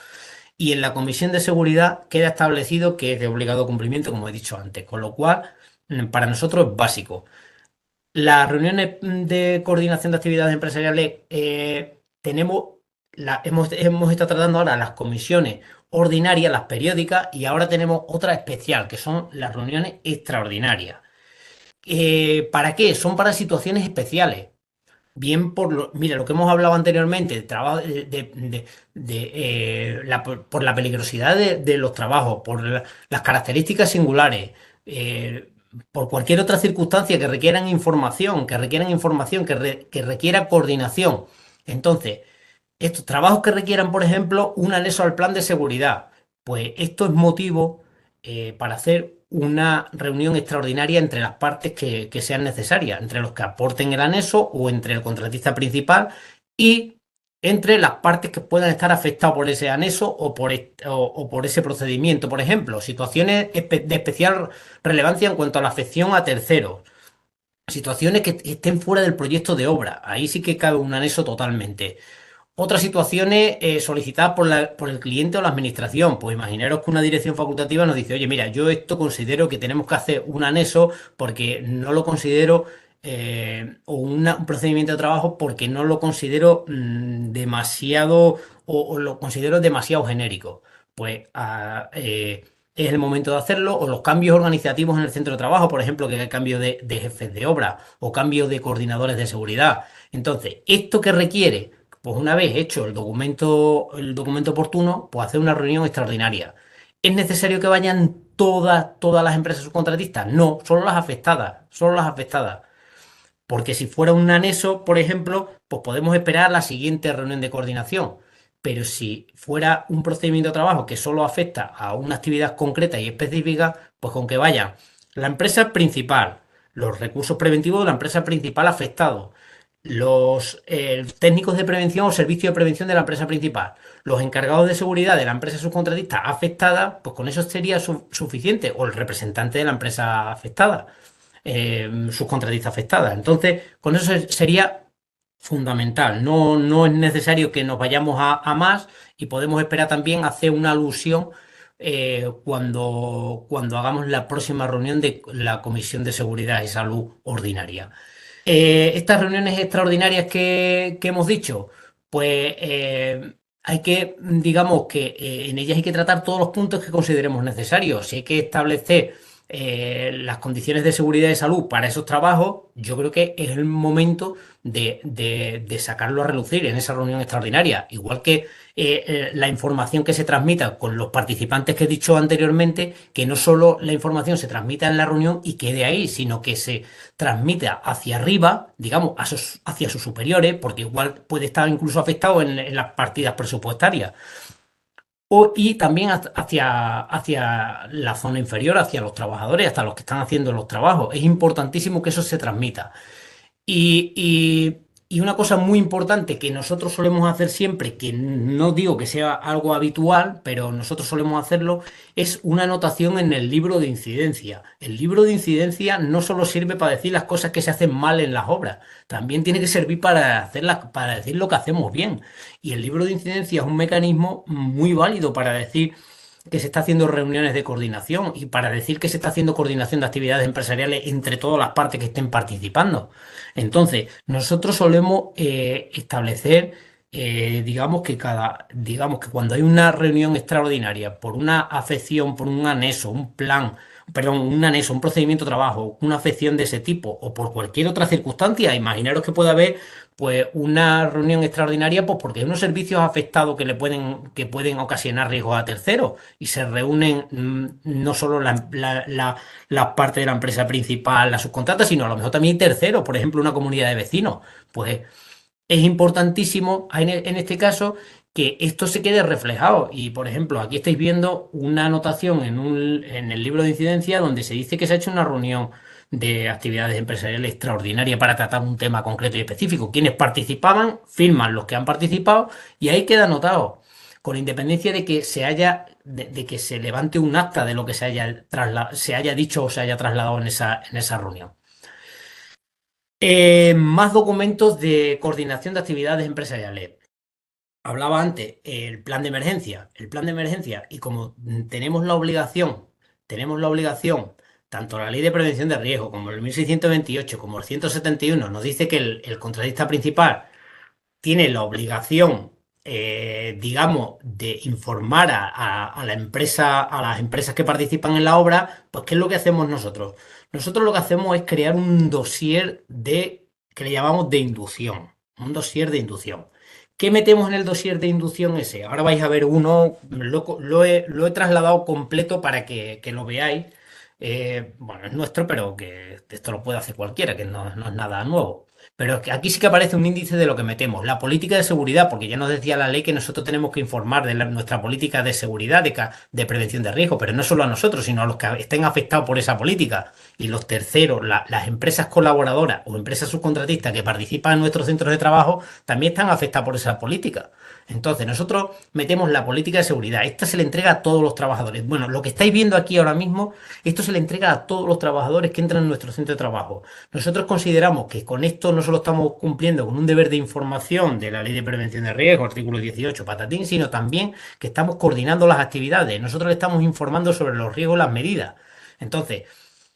Y en la Comisión de Seguridad queda establecido que es de obligado cumplimiento, como he dicho antes, con lo cual para nosotros es básico. Las reuniones de coordinación de actividades empresariales hemos estado tratando ahora las comisiones ordinarias, las periódicas, y ahora tenemos otra especial, que son las reuniones extraordinarias. ¿Para qué? Son para situaciones especiales. Bien mira, lo que hemos hablado anteriormente, de trabajo, por la peligrosidad de los trabajos, por las características singulares, por cualquier otra circunstancia que requiera coordinación. Entonces, estos trabajos que requieran, por ejemplo, un anexo al plan de seguridad, pues esto es motivo para hacer una reunión extraordinaria entre las partes que sean necesarias, entre los que aporten el anexo o entre el contratista principal y entre las partes que puedan estar afectadas por ese anexo o por ese procedimiento. Por ejemplo, situaciones de especial relevancia en cuanto a la afección a terceros. Situaciones que estén fuera del proyecto de obra. Ahí sí que cabe un anexo totalmente. Otras situaciones solicitadas por el cliente o la administración. Pues imaginaros que una dirección facultativa nos dice, oye, mira, yo esto considero que tenemos que hacer un anexo porque no lo considero, o un procedimiento de trabajo porque no lo considero demasiado o lo considero demasiado genérico. Pues es el momento de hacerlo. O los cambios organizativos en el centro de trabajo, por ejemplo, que hay cambio de jefes de obra o cambio de coordinadores de seguridad. Entonces, ¿esto qué requiere? Pues una vez hecho el documento oportuno, pues hacer una reunión extraordinaria. ¿Es necesario que vayan todas las empresas subcontratistas? No, solo las afectadas, solo las afectadas. Porque si fuera un anexo, por ejemplo, pues podemos esperar la siguiente reunión de coordinación. Pero si fuera un procedimiento de trabajo que solo afecta a una actividad concreta y específica, pues con que vaya la empresa principal, los recursos preventivos de la empresa principal afectados, los técnicos de prevención o servicio de prevención de la empresa principal, los encargados de seguridad de la empresa subcontratista afectada, pues con eso sería suficiente, o el representante de la empresa afectada, subcontratista afectada. Entonces, con eso sería fundamental. No, no es necesario que nos vayamos a más y podemos esperar también hacer una alusión cuando hagamos la próxima reunión de la Comisión de Seguridad y Salud ordinaria. Estas reuniones extraordinarias que hemos dicho, pues hay que, digamos que en ellas hay que tratar todos los puntos que consideremos necesarios. Si hay que establecer las condiciones de seguridad y salud para esos trabajos, yo creo que es el momento de sacarlo a relucir en esa reunión extraordinaria. Igual que la información que se transmita con los participantes que he dicho anteriormente, que no solo la información se transmita en la reunión y quede ahí, sino que se transmita hacia arriba, digamos, hacia sus superiores, porque igual puede estar incluso afectado en las partidas presupuestarias. Y también hacia la zona inferior, hacia los trabajadores, hasta los que están haciendo los trabajos. Es importantísimo que eso se transmita. Y una cosa muy importante que nosotros solemos hacer siempre, que no digo que sea algo habitual, pero nosotros solemos hacerlo, es una anotación en el libro de incidencia. El libro de incidencia no solo sirve para decir las cosas que se hacen mal en las obras, también tiene que servir para decir lo que hacemos bien. Y el libro de incidencia es un mecanismo muy válido para decir, que se está haciendo reuniones de coordinación y para decir que se está haciendo coordinación de actividades empresariales entre todas las partes que estén participando. Entonces, nosotros solemos establecer, digamos que cuando hay una reunión extraordinaria por una afección, por un anexo, un plan, perdón, un anexo, un procedimiento de trabajo, una afección de ese tipo o por cualquier otra circunstancia, imaginaros que puede haber pues una reunión extraordinaria, pues porque hay unos servicios afectados que pueden ocasionar riesgos a terceros y se reúnen no solo la parte de la empresa principal, la subcontrata, sino a lo mejor también terceros, por ejemplo, una comunidad de vecinos. Pues es importantísimo en este caso que esto se quede reflejado. Y, por ejemplo, aquí estáis viendo una anotación en el libro de incidencia donde se dice que se ha hecho una reunión de actividades empresariales extraordinaria para tratar un tema concreto y específico. Quienes participaban firman los que han participado y ahí queda anotado, con independencia de que de que se levante un acta de lo que se haya dicho o se haya trasladado en esa reunión. Más documentos de coordinación de actividades empresariales. Hablaba antes el plan de emergencia. El plan de emergencia, y como tenemos la obligación, tanto la ley de prevención de riesgo como el 1628 como el 171 nos dice que el contratista principal tiene la obligación, digamos, de informar a la empresa, a las empresas que participan en la obra, pues ¿qué es lo que hacemos nosotros? Nosotros lo que hacemos es crear un dossier que le llamamos de inducción, un dossier de inducción. ¿Qué metemos en el dossier de inducción ese? Ahora vais a ver uno, lo he trasladado completo para que lo veáis. Bueno, es nuestro, pero que esto lo puede hacer cualquiera, que no es nada nuevo. Pero es que aquí sí que aparece un índice de lo que metemos. La política de seguridad, porque ya nos decía la ley que nosotros tenemos que informar de nuestra política de seguridad, de prevención de riesgo, pero no solo a nosotros, sino a los que estén afectados por esa política. Y los terceros, las empresas colaboradoras o empresas subcontratistas que participan en nuestros centros de trabajo, también están afectadas por esa política. Entonces, nosotros metemos la política de seguridad. Esta se le entrega a todos los trabajadores. Bueno, lo que estáis viendo aquí ahora mismo, esto se le entrega a todos los trabajadores que entran en nuestro centro de trabajo. Nosotros consideramos que con esto no solo estamos cumpliendo con un deber de información de la Ley de Prevención de Riesgo, artículo 18, patatín, sino también que estamos coordinando las actividades. Nosotros le estamos informando sobre los riesgos y las medidas. Entonces,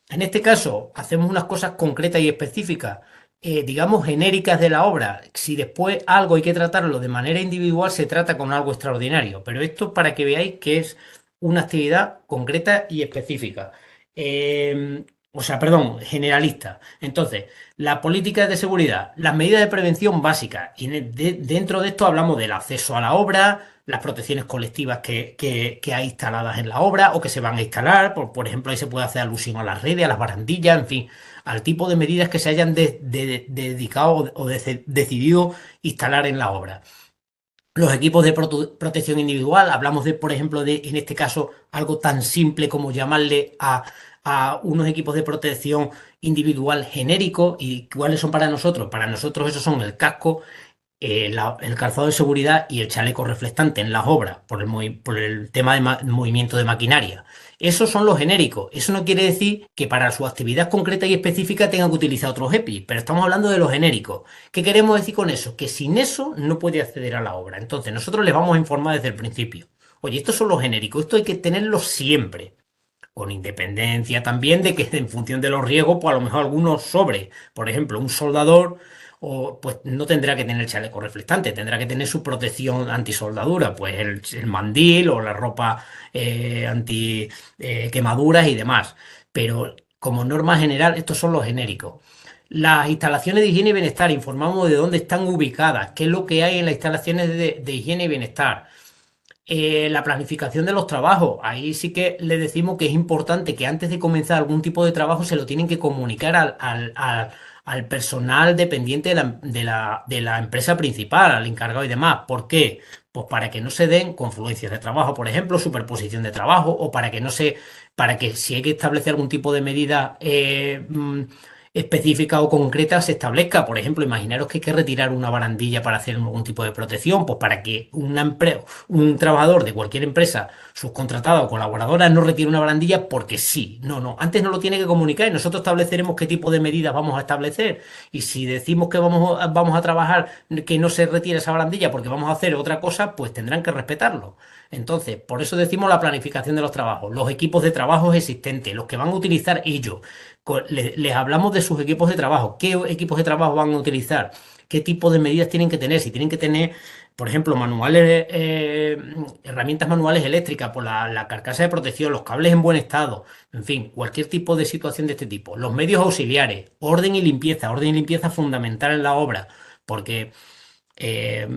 en este caso, hacemos unas cosas concretas y específicas, digamos, genéricas de la obra. Si después algo hay que tratarlo de manera individual, se trata con algo extraordinario. Pero esto para que veáis que es una actividad concreta y específica. O sea, perdón, generalista. Entonces, la política de seguridad, las medidas de prevención básicas. Y dentro de esto hablamos del acceso a la obra, las protecciones colectivas que hay instaladas en la obra o que se van a instalar. Por ejemplo, ahí se puede hacer alusión a las redes, a las barandillas, en fin, al tipo de medidas que se hayan dedicado o decidido instalar en la obra. Los equipos de protección individual, hablamos de, por ejemplo, en este caso, algo tan simple como llamarle a unos equipos de protección individual genéricos. ¿Y cuáles son para nosotros? Para nosotros esos son el casco, el calzado de seguridad y el chaleco reflectante en las obras por el tema de movimiento de maquinaria. Esos son los genéricos. Eso no quiere decir que para su actividad concreta y específica tengan que utilizar otros EPI, pero estamos hablando de los genéricos. ¿Qué queremos decir con eso? Que sin eso no puede acceder a la obra. Entonces nosotros les vamos a informar desde el principio. Oye, estos son los genéricos, esto hay que tenerlo siempre, con independencia también de que en función de los riesgos, pues a lo mejor algunos sobre. Por ejemplo, un soldador pues no tendrá que tener chaleco reflectante, tendrá que tener su protección antisoldadura, pues el mandil o la ropa anti quemaduras y demás. Pero como norma general, estos son los genéricos. Las instalaciones de higiene y bienestar, informamos de dónde están ubicadas, qué es lo que hay en las instalaciones de higiene y bienestar. La planificación de los trabajos. Ahí sí que le decimos que es importante que antes de comenzar algún tipo de trabajo se lo tienen que comunicar al personal dependiente de la empresa principal, al encargado y demás. ¿Por qué? Pues para que no se den confluencias de trabajo, por ejemplo, superposición de trabajo, o para que si hay que establecer algún tipo de medida específica o concreta se establezca. Por ejemplo, imaginaros que hay que retirar una barandilla para hacer algún tipo de protección, pues para que un trabajador de cualquier empresa subcontratada o colaboradora no retire una barandilla porque sí. No, antes no lo tiene que comunicar y nosotros estableceremos qué tipo de medidas vamos a establecer. Y si decimos que vamos a trabajar que no se retire esa barandilla porque vamos a hacer otra cosa, pues tendrán que respetarlo. Entonces, por eso decimos la planificación de los trabajos, los equipos de trabajo existentes, los que van a utilizar ellos. Les hablamos de sus equipos de trabajo, qué equipos de trabajo van a utilizar, qué tipo de medidas tienen que tener, si tienen que tener, por ejemplo, manuales, herramientas manuales eléctricas, por la carcasa de protección, los cables en buen estado, en fin, cualquier tipo de situación de este tipo. Los medios auxiliares, orden y limpieza fundamental en la obra, porque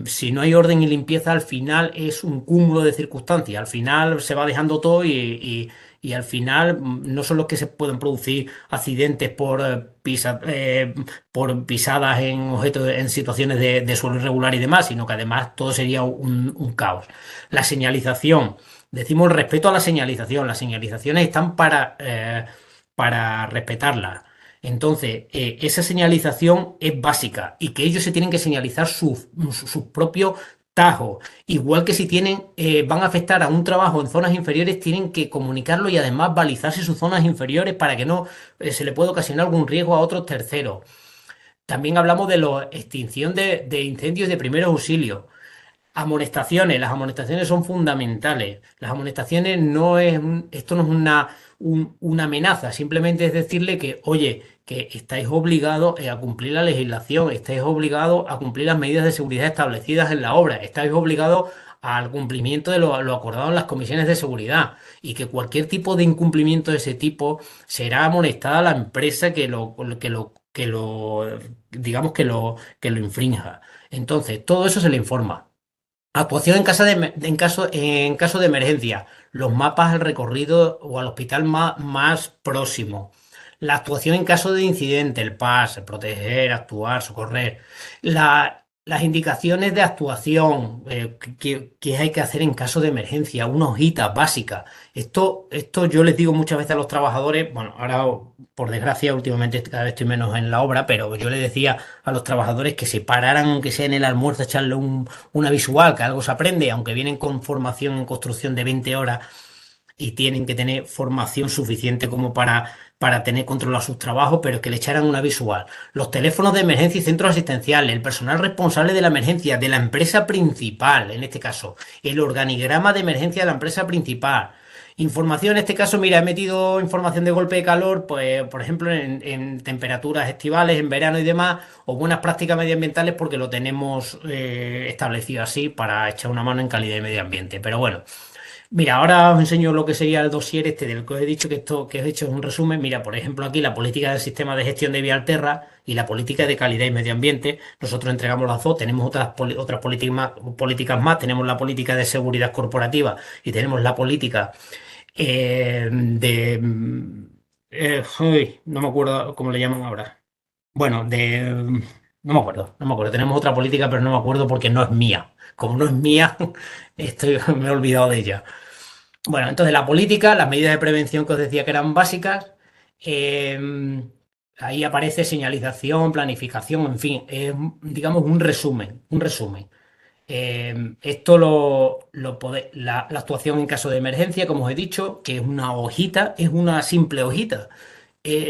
si no hay orden y limpieza, al final es un cúmulo de circunstancias. Al final se va dejando todo y al final no son los que se pueden producir accidentes por pisadas en objetos, en situaciones de suelo irregular y demás, sino que además todo sería un caos. La señalización. Decimos el respeto a la señalización. Las señalizaciones están para respetarlas. Entonces, esa señalización es básica y que ellos se tienen que señalizar sus propios tajos. Igual que si van a afectar a un trabajo en zonas inferiores, tienen que comunicarlo y además balizarse sus zonas inferiores para que no se le pueda ocasionar algún riesgo a otros terceros. También hablamos de la extinción de incendios de primeros auxilios. Amonestaciones, las amonestaciones son fundamentales. Las amonestaciones esto no es una amenaza, simplemente es decirle que, oye, que estáis obligados a cumplir la legislación, estáis obligados a cumplir las medidas de seguridad establecidas en la obra, estáis obligados al cumplimiento de lo acordado en las comisiones de seguridad y que cualquier tipo de incumplimiento de ese tipo será amonestada la empresa digamos que lo infrinja. Entonces, todo eso se le informa. Actuación en caso de emergencia. Los mapas al recorrido o al hospital más próximo. La actuación en caso de incidente, el PAS, proteger, actuar, socorrer. Las indicaciones de actuación que hay que hacer en caso de emergencia, una hojita básica. Esto yo les digo muchas veces a los trabajadores, bueno, ahora por desgracia últimamente cada vez estoy menos en la obra, pero yo les decía a los trabajadores que se pararan, aunque sea en el almuerzo, a echarle una visual, que algo se aprende, aunque vienen con formación en construcción de 20 horas y tienen que tener formación suficiente como para tener controlado sus trabajos, pero que le echaran una visual. Los teléfonos de emergencia y centros asistenciales, el personal responsable de la emergencia, de la empresa principal, en este caso, el organigrama de emergencia de la empresa principal. Información, en este caso, mira, he metido información de golpe de calor, pues, por ejemplo, en temperaturas estivales, en verano y demás, o buenas prácticas medioambientales, porque lo tenemos establecido así para echar una mano en calidad de medio ambiente. Pero bueno, mira, ahora os enseño lo que sería el dossier este del que os he dicho que esto que os he hecho es un resumen. Mira, por ejemplo, aquí la política del sistema de gestión de Vialterra y la política de calidad y medio ambiente. Nosotros entregamos las dos, tenemos otras políticas más, tenemos la política de seguridad corporativa y tenemos la política uy, no me acuerdo cómo le llaman ahora. Bueno, no me acuerdo. Tenemos otra política, pero no me acuerdo porque no es mía. Como no es mía, me he olvidado de ella. Bueno, entonces la política, las medidas de prevención que os decía que eran básicas, eh, ahí aparece señalización, planificación, en fin, digamos un resumen, un resumen. Esto la actuación en caso de emergencia, como os he dicho, que es una hojita, es una simple hojita.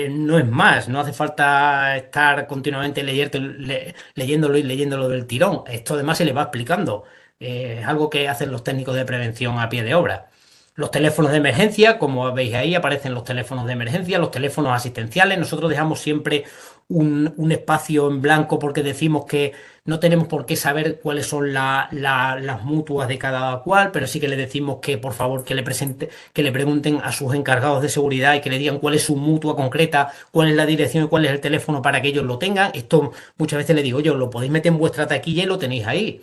No es más, no hace falta estar continuamente leyéndolo y leyéndolo del tirón. Esto además se le va explicando. Es algo que hacen los técnicos de prevención a pie de obra. Los teléfonos de emergencia, como veis ahí, aparecen los teléfonos de emergencia, los teléfonos asistenciales. Nosotros dejamos siempre un espacio en blanco porque decimos que no tenemos por qué saber cuáles son las mutuas de cada cual, pero sí que le decimos que por favor que le pregunten a sus encargados de seguridad y que le digan cuál es su mutua concreta, cuál es la dirección y cuál es el teléfono para que ellos lo tengan. Esto muchas veces le digo yo, lo podéis meter en vuestra taquilla y lo tenéis ahí.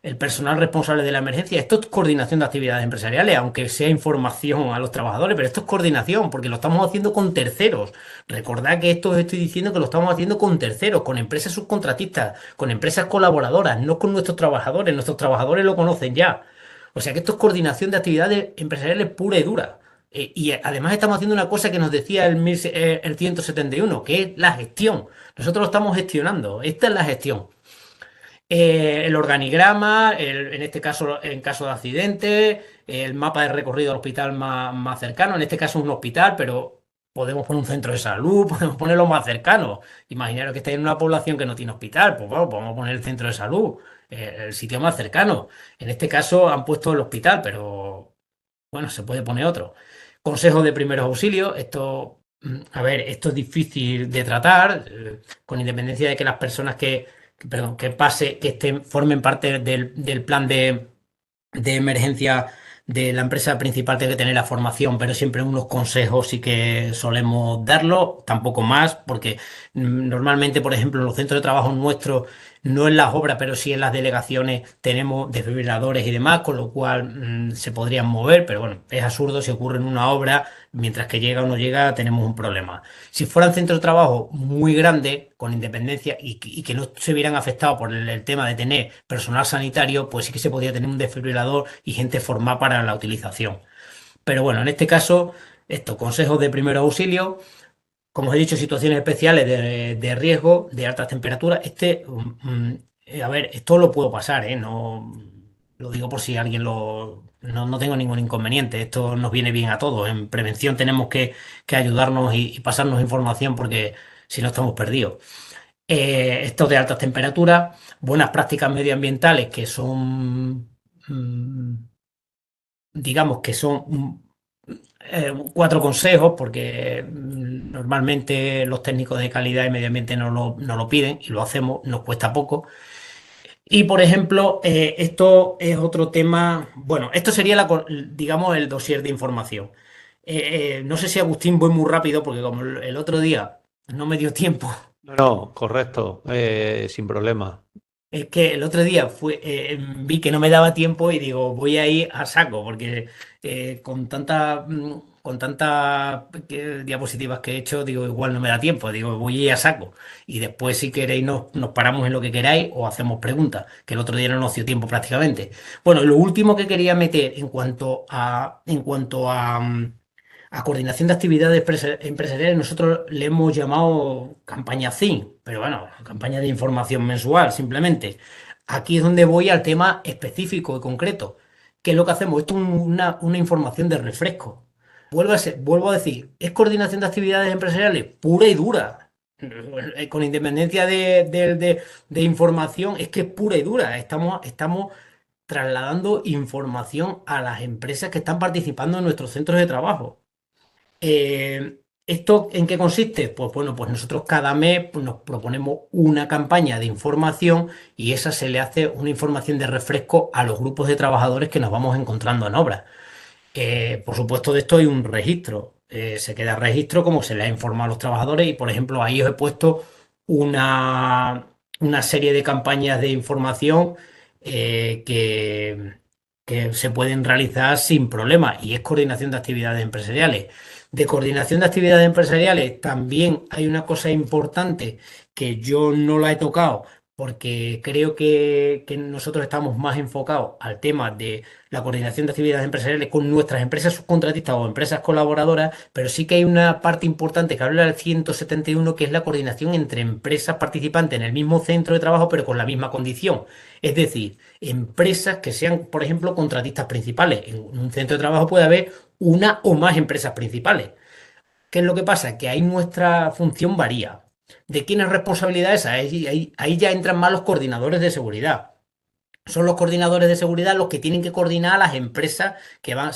El personal responsable de la emergencia, esto es coordinación de actividades empresariales, aunque sea información a los trabajadores, pero esto es coordinación porque lo estamos haciendo con terceros. Recordad que esto os estoy diciendo que lo estamos haciendo con terceros, con empresas subcontratistas, con empresas colaboradoras, no con nuestros trabajadores. Nuestros trabajadores lo conocen ya. O sea que esto es coordinación de actividades empresariales pura y dura. Y además estamos haciendo una cosa que nos decía el 171, que es la gestión. Nosotros lo estamos gestionando. Esta es la gestión. El organigrama, en este caso, en caso de accidente, el mapa de recorrido al hospital más cercano, en este caso un hospital, pero podemos poner un centro de salud, podemos ponerlo más cercano. Imaginaros que estáis en una población que no tiene hospital, pues bueno, podemos poner el centro de salud. el sitio más cercano. En este caso han puesto el hospital, pero bueno, se puede poner otro. Consejos de primeros auxilios. Esto, a ver, esto es difícil de tratar, con independencia de que las personas perdón, que estén, formen parte del plan de emergencia de la empresa principal tiene que tener la formación, pero siempre unos consejos sí que solemos darlo, tampoco más, porque normalmente, por ejemplo, en los centros de trabajo nuestros, no en las obras, pero sí en las delegaciones, tenemos desfibriladores y demás, con lo cual se podrían mover, pero bueno, es absurdo si ocurre en una obra, mientras que llega o no llega, tenemos un problema. Si fueran centros de trabajo muy grandes, con independencia y que no se vieran afectados por el tema de tener personal sanitario, pues sí que se podría tener un desfibrilador y gente formada para la utilización. Pero bueno, en este caso, estos consejos de primer auxilio, como os he dicho, situaciones especiales de riesgo, de altas temperaturas. A ver, esto lo puedo pasar, ¿eh? No lo digo por si alguien lo. No, no tengo ningún inconveniente. Esto nos viene bien a todos. En prevención tenemos que ayudarnos y pasarnos información porque si no estamos perdidos. Estos de altas temperaturas, buenas prácticas medioambientales que son, digamos que son cuatro consejos, porque normalmente los técnicos de calidad y medio ambiente no lo piden y lo hacemos, nos cuesta poco. Y por ejemplo, esto es otro tema, bueno, esto sería digamos, el dossier de información. No sé si Agustín voy muy rápido porque como el otro día no me dio tiempo. No, no, correcto, sin problema. Es que el otro día vi que no me daba tiempo y digo, voy a ir a saco, porque con tantas diapositivas que he hecho, digo, igual no me da tiempo, digo, voy a ir a saco. Y después, si queréis, nos paramos en lo que queráis o hacemos preguntas, que el otro día no nos dio tiempo prácticamente. Bueno, lo último que quería meter en cuanto a coordinación de actividades empresariales, nosotros le hemos llamado campaña CIN, pero bueno, campaña de información mensual, simplemente. Aquí es donde voy al tema específico y concreto. ¿Qué es lo que hacemos? Esto es una información de refresco. Vuelvo a decir, es coordinación de actividades empresariales pura y dura. Con independencia de información, es que es pura y dura. Estamos trasladando información a las empresas que están participando en nuestros centros de trabajo. ¿Esto en qué consiste? Pues bueno, pues nosotros cada mes pues, nos proponemos una campaña de información y esa se le hace una información de refresco a los grupos de trabajadores que nos vamos encontrando en obra. Por supuesto, de esto hay un registro. Se queda registro como se le ha informado a los trabajadores y, por ejemplo, ahí os he puesto una, una serie de campañas de información eh, que, que se pueden realizar sin problema y es coordinación de actividades empresariales. De coordinación de actividades empresariales también hay una cosa importante que yo no la he tocado porque creo que nosotros estamos más enfocados al tema de la coordinación de actividades empresariales con nuestras empresas subcontratistas o empresas colaboradoras, pero sí que hay una parte importante que habla del 171, que es la coordinación entre empresas participantes en el mismo centro de trabajo, pero con la misma condición. Es decir, empresas que sean, por ejemplo, contratistas principales. En un centro de trabajo puede haber una o más empresas principales. ¿Qué es lo que pasa? Que ahí nuestra función varía. ¿De quién es responsabilidad esa? Ahí ya entran más los coordinadores de seguridad. Son los coordinadores de seguridad los que tienen que coordinar a las empresas que van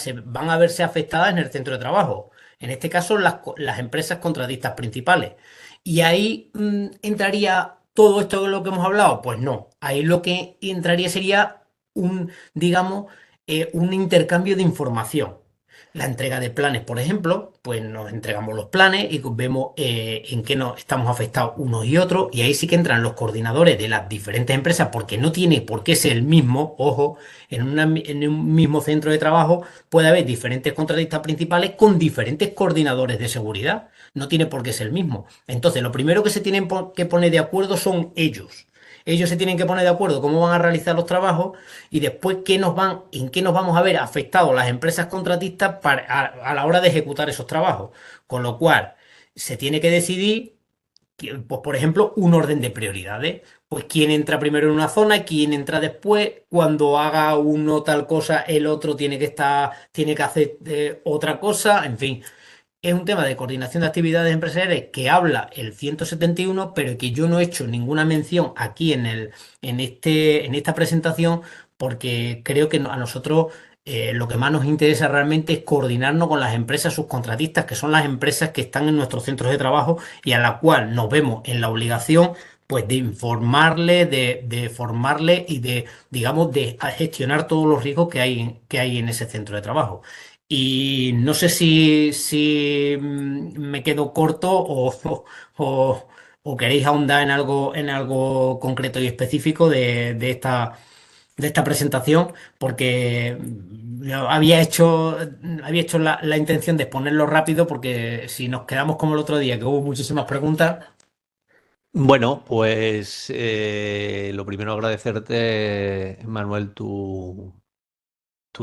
a verse afectadas en el centro de trabajo. En este caso, las empresas contratistas principales. Y ahí entraría todo esto de lo que hemos hablado. Pues no, ahí lo que entraría sería digamos, un intercambio de información. La entrega de planes, por ejemplo, pues nos entregamos los planes y vemos en qué nos estamos afectados unos y otros, y ahí sí que entran los coordinadores de las diferentes empresas, porque no tiene por qué ser el mismo, ojo, en un mismo centro de trabajo puede haber diferentes contratistas principales con diferentes coordinadores de seguridad, no tiene por qué ser el mismo. Entonces, lo primero que se tienen que poner de acuerdo son ellos. Ellos se tienen que poner de acuerdo cómo van a realizar los trabajos y después en qué nos vamos a ver afectados las empresas contratistas a la hora de ejecutar esos trabajos. Con lo cual, se tiene que decidir, pues, por ejemplo, un orden de prioridades. Pues quién entra primero en una zona, quién entra después, cuando haga uno tal cosa, el otro tiene que hacer otra cosa, en fin. es un tema de coordinación de actividades empresariales que habla el 171, pero que yo no he hecho ninguna mención aquí en esta presentación, porque creo que a nosotros lo que más nos interesa realmente es coordinarnos con las empresas subcontratistas, que son las empresas que están en nuestros centros de trabajo y a la cual nos vemos en la obligación, pues, de informarle, de formarle y de, digamos, de gestionar todos los riesgos que hay en ese centro de trabajo. Y no sé si me quedo corto o- o queréis ahondar en algo concreto y específico de esta presentación, porque yo había hecho la intención de exponerlo rápido, porque si nos quedamos como el otro día, que hubo muchísimas preguntas. Bueno, pues lo primero agradecerte, Manuel, tu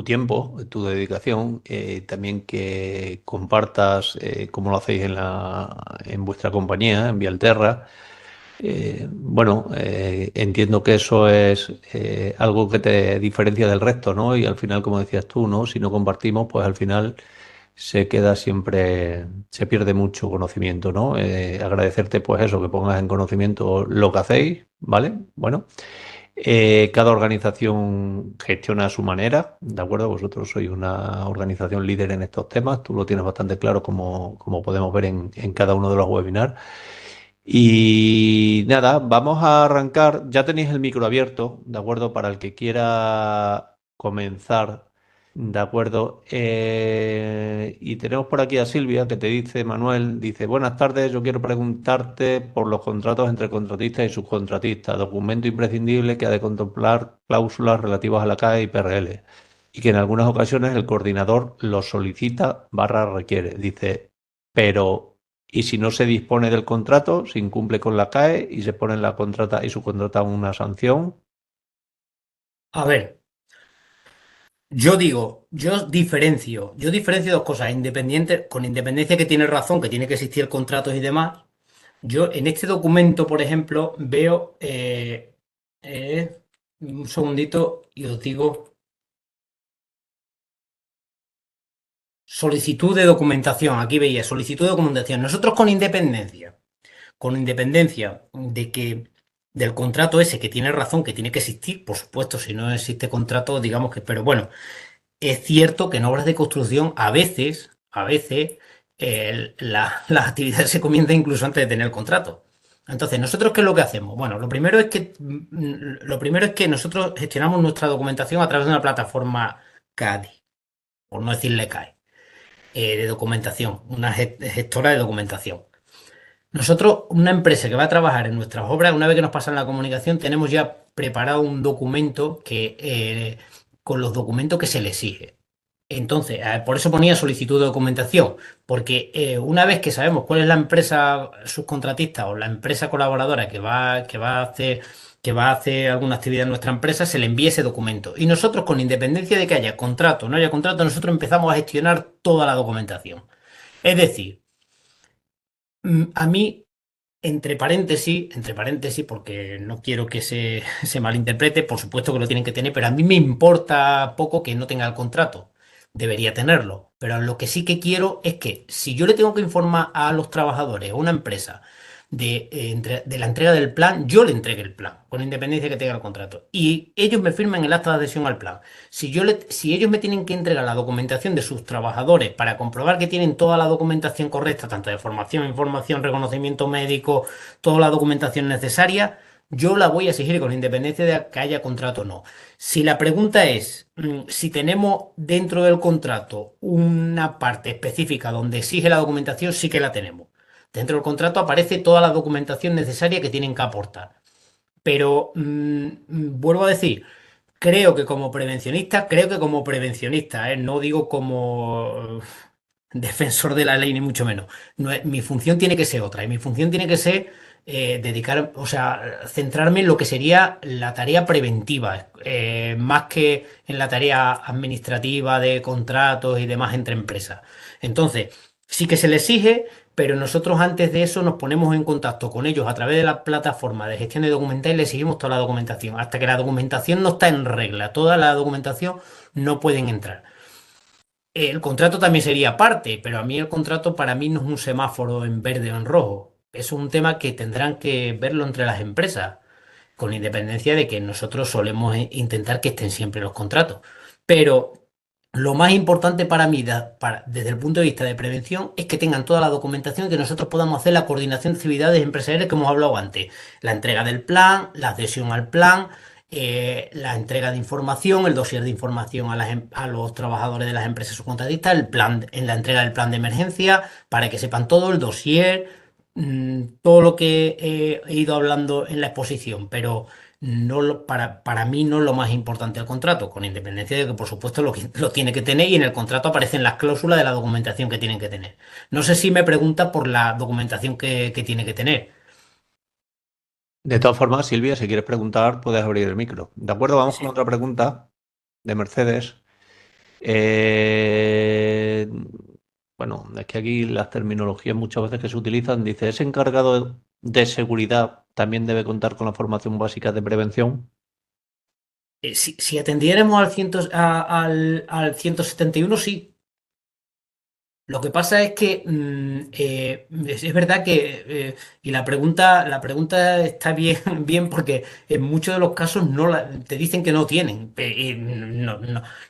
tiempo, tu dedicación, también que compartas cómo lo hacéis en vuestra compañía, en Vialterra. Bueno, entiendo que eso es algo que te diferencia del resto, ¿no? Y al final, como decías tú, ¿no? Si no compartimos, pues al final se queda siempre, se pierde mucho conocimiento, ¿no? Agradecerte, pues eso, que pongas en conocimiento lo que hacéis, ¿vale? Bueno. Cada organización gestiona a su manera, ¿de acuerdo? Vosotros sois una organización líder en estos temas, tú lo tienes bastante claro como podemos ver en cada uno de los webinars. Y nada, vamos a arrancar. Ya tenéis el micro abierto, ¿de acuerdo? Para el que quiera comenzar, ¿de acuerdo? Y tenemos por aquí a Silvia que te dice, Manuel, dice, buenas tardes, yo quiero preguntarte por los contratos entre contratistas y subcontratistas, documento imprescindible que ha de contemplar cláusulas relativas a la CAE y PRL, y que en algunas ocasiones el coordinador lo solicita barra requiere. Dice, pero... Y si no se dispone del contrato, se incumple con la CAE y se pone en la contrata y subcontrata una sanción. A ver, yo diferencio dos cosas, con independencia que tiene razón, que tiene que existir contratos y demás. Yo en este documento, por ejemplo, veo, eh, un segundito y os digo, solicitud de documentación. Aquí veía solicitud de documentación. Nosotros con independencia de que del contrato ese, que tiene razón, que tiene que existir, por supuesto, si no existe contrato, digamos que, pero bueno, es cierto que en obras de construcción a veces, las actividades se comienzan incluso antes de tener el contrato. Entonces, ¿nosotros qué es lo que hacemos? Bueno, lo primero es que nosotros gestionamos nuestra documentación a través de una plataforma CADI, por no decirle CAE, de documentación, una gestora de documentación. Nosotros, una empresa que va a trabajar en nuestras obras, una vez que nos pasan la comunicación, tenemos ya preparado un documento con los documentos que se le exige. Entonces, por eso ponía solicitud de documentación, porque una vez que sabemos cuál es la empresa subcontratista o la empresa colaboradora que va a hacer alguna actividad en nuestra empresa, se le envía ese documento. Y nosotros, con independencia de que haya contrato o no haya contrato, nosotros empezamos a gestionar toda la documentación. Es decir, a mí, entre paréntesis, porque no quiero que se malinterprete, por supuesto que lo tienen que tener, pero a mí me importa poco que no tenga el contrato. Debería tenerlo. Pero lo que sí que quiero es que si yo le tengo que informar a los trabajadores, a una empresa, de la entrega del plan, yo le entregue el plan, con independencia de que tenga el contrato. Y ellos me firmen el acta de adhesión al plan. Si ellos me tienen que entregar la documentación de sus trabajadores para comprobar que tienen toda la documentación correcta, tanto de formación, información, reconocimiento médico, toda la documentación necesaria, yo la voy a exigir con independencia de que haya contrato o no. Si la pregunta es si tenemos dentro del contrato una parte específica donde exige la documentación, sí que la tenemos. Dentro del contrato aparece toda la documentación necesaria que tienen que aportar. Pero vuelvo a decir, creo que como prevencionista, no digo como defensor de la ley, ni mucho menos. Mi función tiene que ser otra, y mi función tiene que ser o sea, centrarme en lo que sería la tarea preventiva, más que en la tarea administrativa de contratos y demás entre empresas. Entonces, sí que se le exige, pero nosotros antes de eso nos ponemos en contacto con ellos a través de la plataforma de gestión de documental y les seguimos toda la documentación. Hasta que la documentación no está en regla, toda la documentación no pueden entrar. El contrato también sería parte, pero a mí el contrato para mí no es un semáforo en verde o en rojo. Es un tema que tendrán que verlo entre las empresas, con independencia de que nosotros solemos intentar que estén siempre los contratos. Pero lo más importante para mí, desde el punto de vista de prevención, es que tengan toda la documentación y que nosotros podamos hacer la coordinación de actividades empresariales que hemos hablado antes. La entrega del plan, la adhesión al plan, la entrega de información, el dossier de información a los trabajadores de las empresas subcontratistas, el plan, en la entrega del plan de emergencia, para que sepan todo, el dossier, todo lo que he ido hablando en la exposición, pero para mí no es lo más importante el contrato, con independencia de que por supuesto lo tiene que tener y en el contrato aparecen las cláusulas de la documentación que tienen que tener. No sé si me pregunta por la documentación que tiene que tener. De todas formas, Silvia, si quieres preguntar, puedes abrir el micro. De acuerdo, vamos con Sí. otra pregunta de Mercedes. Eh, bueno, es que aquí las terminologías muchas veces que se utilizan, dice, ¿ese encargado de seguridad también debe contar con la formación básica de prevención? Si atendiéramos al 171 sí. Lo que pasa es que es verdad que, y la pregunta está bien, bien porque en muchos de los casos te dicen que no tienen. Y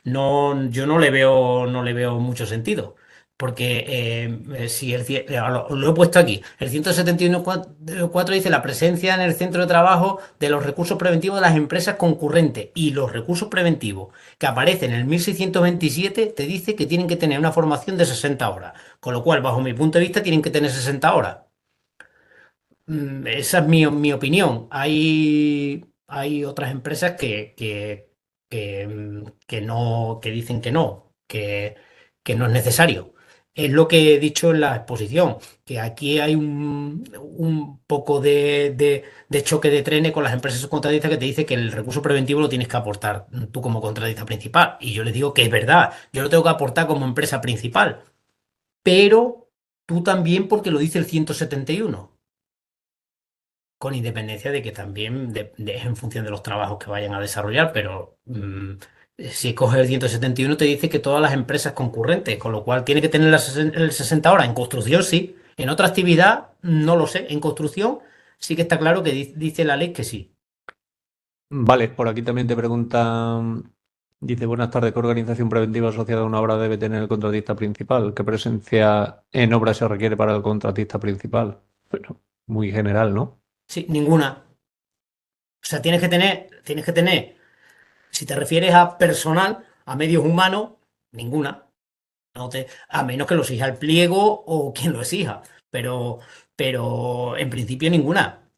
yo no le veo mucho sentido. Porque si lo he puesto aquí, el 171.4 dice la presencia en el centro de trabajo de los recursos preventivos de las empresas concurrentes y los recursos preventivos que aparece en el 1627 te dice que tienen que tener una formación de 60 horas. Con lo cual, bajo mi punto de vista, tienen que tener 60 horas. Esa es mi opinión. Hay otras empresas que dicen que no es necesario. Es lo que he dicho en la exposición, que aquí hay un poco de choque de trenes con las empresas subcontratistas que te dice que el recurso preventivo lo tienes que aportar tú como contratista principal. Y yo les digo que es verdad, yo lo tengo que aportar como empresa principal, pero tú también porque lo dice el 171 con independencia de que también es en función de los trabajos que vayan a desarrollar, pero si coges el 171 te dice que todas las empresas concurrentes, con lo cual tiene que tener el 60 horas. En construcción sí, en otra actividad no lo sé, en construcción sí que está claro que dice la ley que sí. Vale, por aquí también te preguntan, dice, buenas tardes, ¿qué organización preventiva asociada a una obra debe tener el contratista principal? ¿Qué presencia en obra se requiere para el contratista principal? Bueno, muy general, ¿no? Sí, ninguna. O sea, tienes que tener, si te refieres a personal, a medios humanos, ninguna. A menos que lo exija el pliego o quien lo exija, pero en principio ninguna.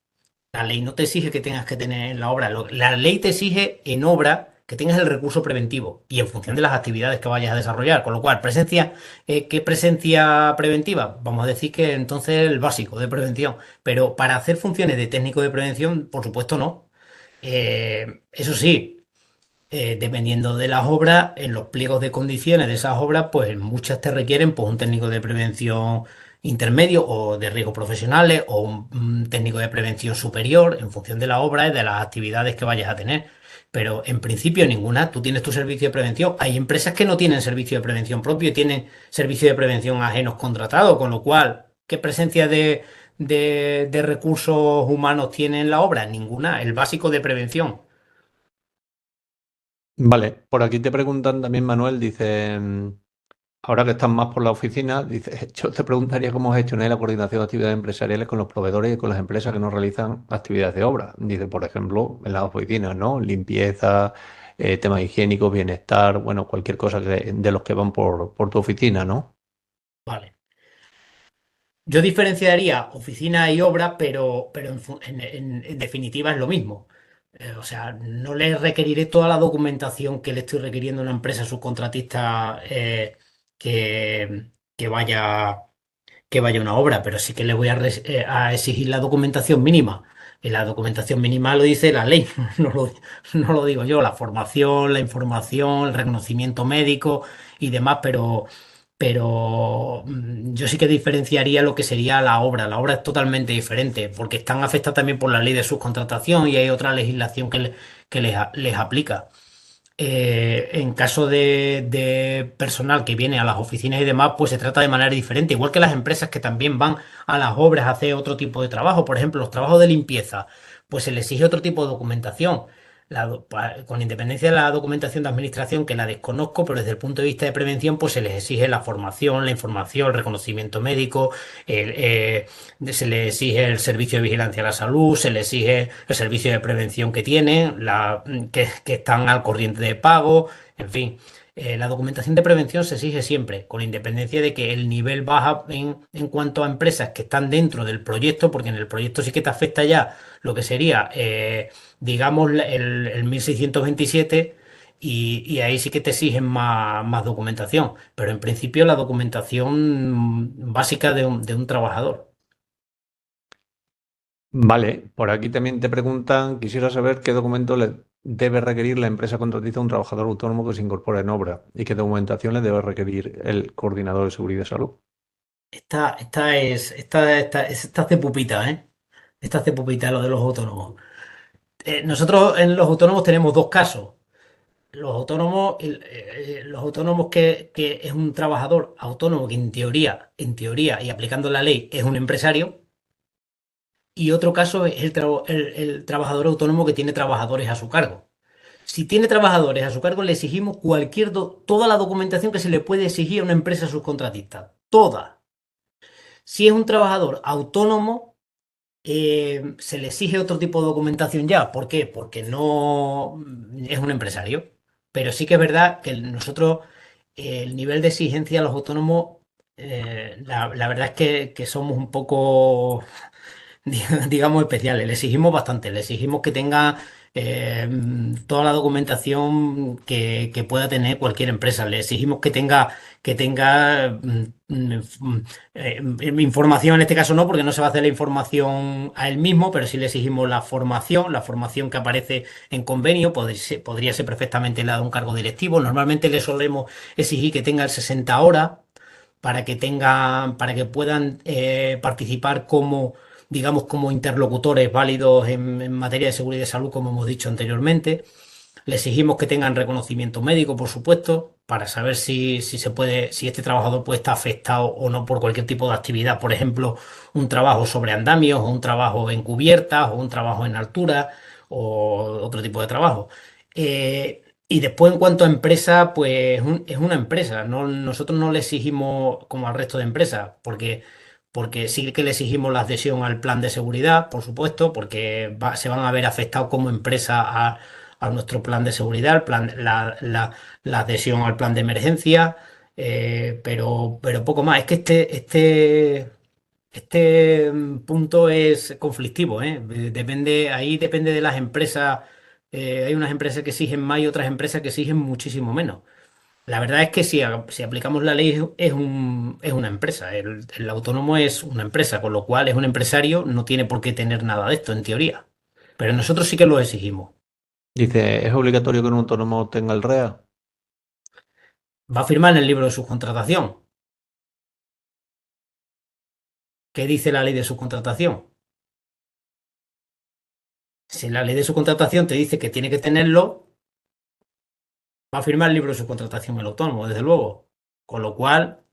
La ley no te exige que tengas que tener en la obra. La ley te exige en obra que tengas el recurso preventivo y en función de las actividades que vayas a desarrollar. Con lo cual, ¿qué presencia preventiva? Vamos a decir que entonces el básico de prevención. Pero para hacer funciones de técnico de prevención, por supuesto no. Eso sí. Dependiendo de las obras, en los pliegos de condiciones de esas obras, pues muchas te requieren pues, un técnico de prevención intermedio o de riesgos profesionales o un técnico de prevención superior en función de la obra y de las actividades que vayas a tener. Pero en principio ninguna, tú tienes tu servicio de prevención. Hay empresas que no tienen servicio de prevención propio y tienen servicio de prevención ajenos contratados, con lo cual, ¿qué presencia de recursos humanos tiene en la obra? Ninguna, el básico de prevención. Vale, por aquí te preguntan también, Manuel, dice, ahora que estás más por la oficina, dice, yo te preguntaría cómo gestionáis la coordinación de actividades empresariales con los proveedores y con las empresas que no realizan actividades de obra. Dice, por ejemplo, en las oficinas, ¿no? Limpieza, temas higiénicos, bienestar, bueno, cualquier cosa de los que van por tu oficina, ¿no? Vale. Yo diferenciaría oficina y obra, pero en definitiva es lo mismo. O sea, no le requeriré toda la documentación que le estoy requiriendo a una empresa subcontratista que vaya a una obra, pero sí que le voy a exigir la documentación mínima. Y la documentación mínima lo dice la ley, no lo digo yo, la formación, la información, el reconocimiento médico y demás, pero yo sí que diferenciaría lo que sería la obra. La obra es totalmente diferente porque están afectadas también por la ley de subcontratación y hay otra legislación que les aplica. En caso de personal que viene a las oficinas y demás, pues se trata de manera diferente, igual que las empresas que también van a las obras a hacer otro tipo de trabajo. Por ejemplo, los trabajos de limpieza, pues se les exige otro tipo de documentación. Con independencia de la documentación de administración, que la desconozco, pero desde el punto de vista de prevención, pues se les exige la formación, la información, el reconocimiento médico, se les exige el servicio de vigilancia a la salud, se les exige el servicio de prevención que tienen, que están al corriente de pago, en fin. La documentación de prevención se exige siempre, con independencia de que el nivel baja en cuanto a empresas que están dentro del proyecto, porque en el proyecto sí que te afecta ya lo que sería, digamos, el 1627. Y ahí sí que te exigen más documentación, pero en principio la documentación básica de un trabajador. Vale, por aquí también te preguntan, quisiera saber qué documento le debe requerir la empresa contratista a un trabajador autónomo que se incorpora en obra y qué documentación le debe requerir el coordinador de seguridad y salud. Esta hace pupita, ¿eh? Esta hace pupita lo de los autónomos. Nosotros en los autónomos tenemos dos casos. Los autónomos que es un trabajador autónomo que en teoría y aplicando la ley es un empresario. Y otro caso es el trabajador autónomo que tiene trabajadores a su cargo. Si tiene trabajadores a su cargo, le exigimos toda la documentación que se le puede exigir a una empresa subcontratista. Toda. Si es un trabajador autónomo, se le exige otro tipo de documentación ya. ¿Por qué? Porque no es un empresario. Pero sí que es verdad que nosotros, el nivel de exigencia a los autónomos, la verdad es que somos un poco digamos, especiales. Le exigimos bastante, le exigimos que tenga toda la documentación que pueda tener cualquier empresa. Le exigimos que tenga información, en este caso no, porque no se va a hacer la información a él mismo, pero sí le exigimos la formación que aparece en convenio, podría ser perfectamente la de un cargo directivo. Normalmente le solemos exigir que tenga el 60 horas para que puedan participar como, digamos, como interlocutores válidos en materia de seguridad y salud, como hemos dicho anteriormente. Le exigimos que tengan reconocimiento médico, por supuesto, para saber si este trabajador puede estar afectado o no por cualquier tipo de actividad, por ejemplo, un trabajo sobre andamios, o un trabajo en cubiertas, o un trabajo en altura, o otro tipo de trabajo. Y después, en cuanto a empresa, pues es una empresa. Nosotros no le exigimos como al resto de empresas, porque sí que le exigimos la adhesión al plan de seguridad, por supuesto, porque se van a ver afectados como empresa a nuestro plan de seguridad, la adhesión al plan de emergencia, pero poco más. Es que este punto es conflictivo, ¿eh? Ahí depende de las empresas. Hay unas empresas que exigen más y otras empresas que exigen muchísimo menos. La verdad es que si aplicamos la ley es una empresa. El autónomo es una empresa, con lo cual es un empresario, no tiene por qué tener nada de esto en teoría. Pero nosotros sí que lo exigimos. Dice, ¿es obligatorio que un autónomo tenga el REA? Va a firmar en el libro de subcontratación. ¿Qué dice la ley de subcontratación? Si la ley de subcontratación te dice que tiene que tenerlo, va a firmar el libro de subcontratación el autónomo, desde luego. Con lo cual,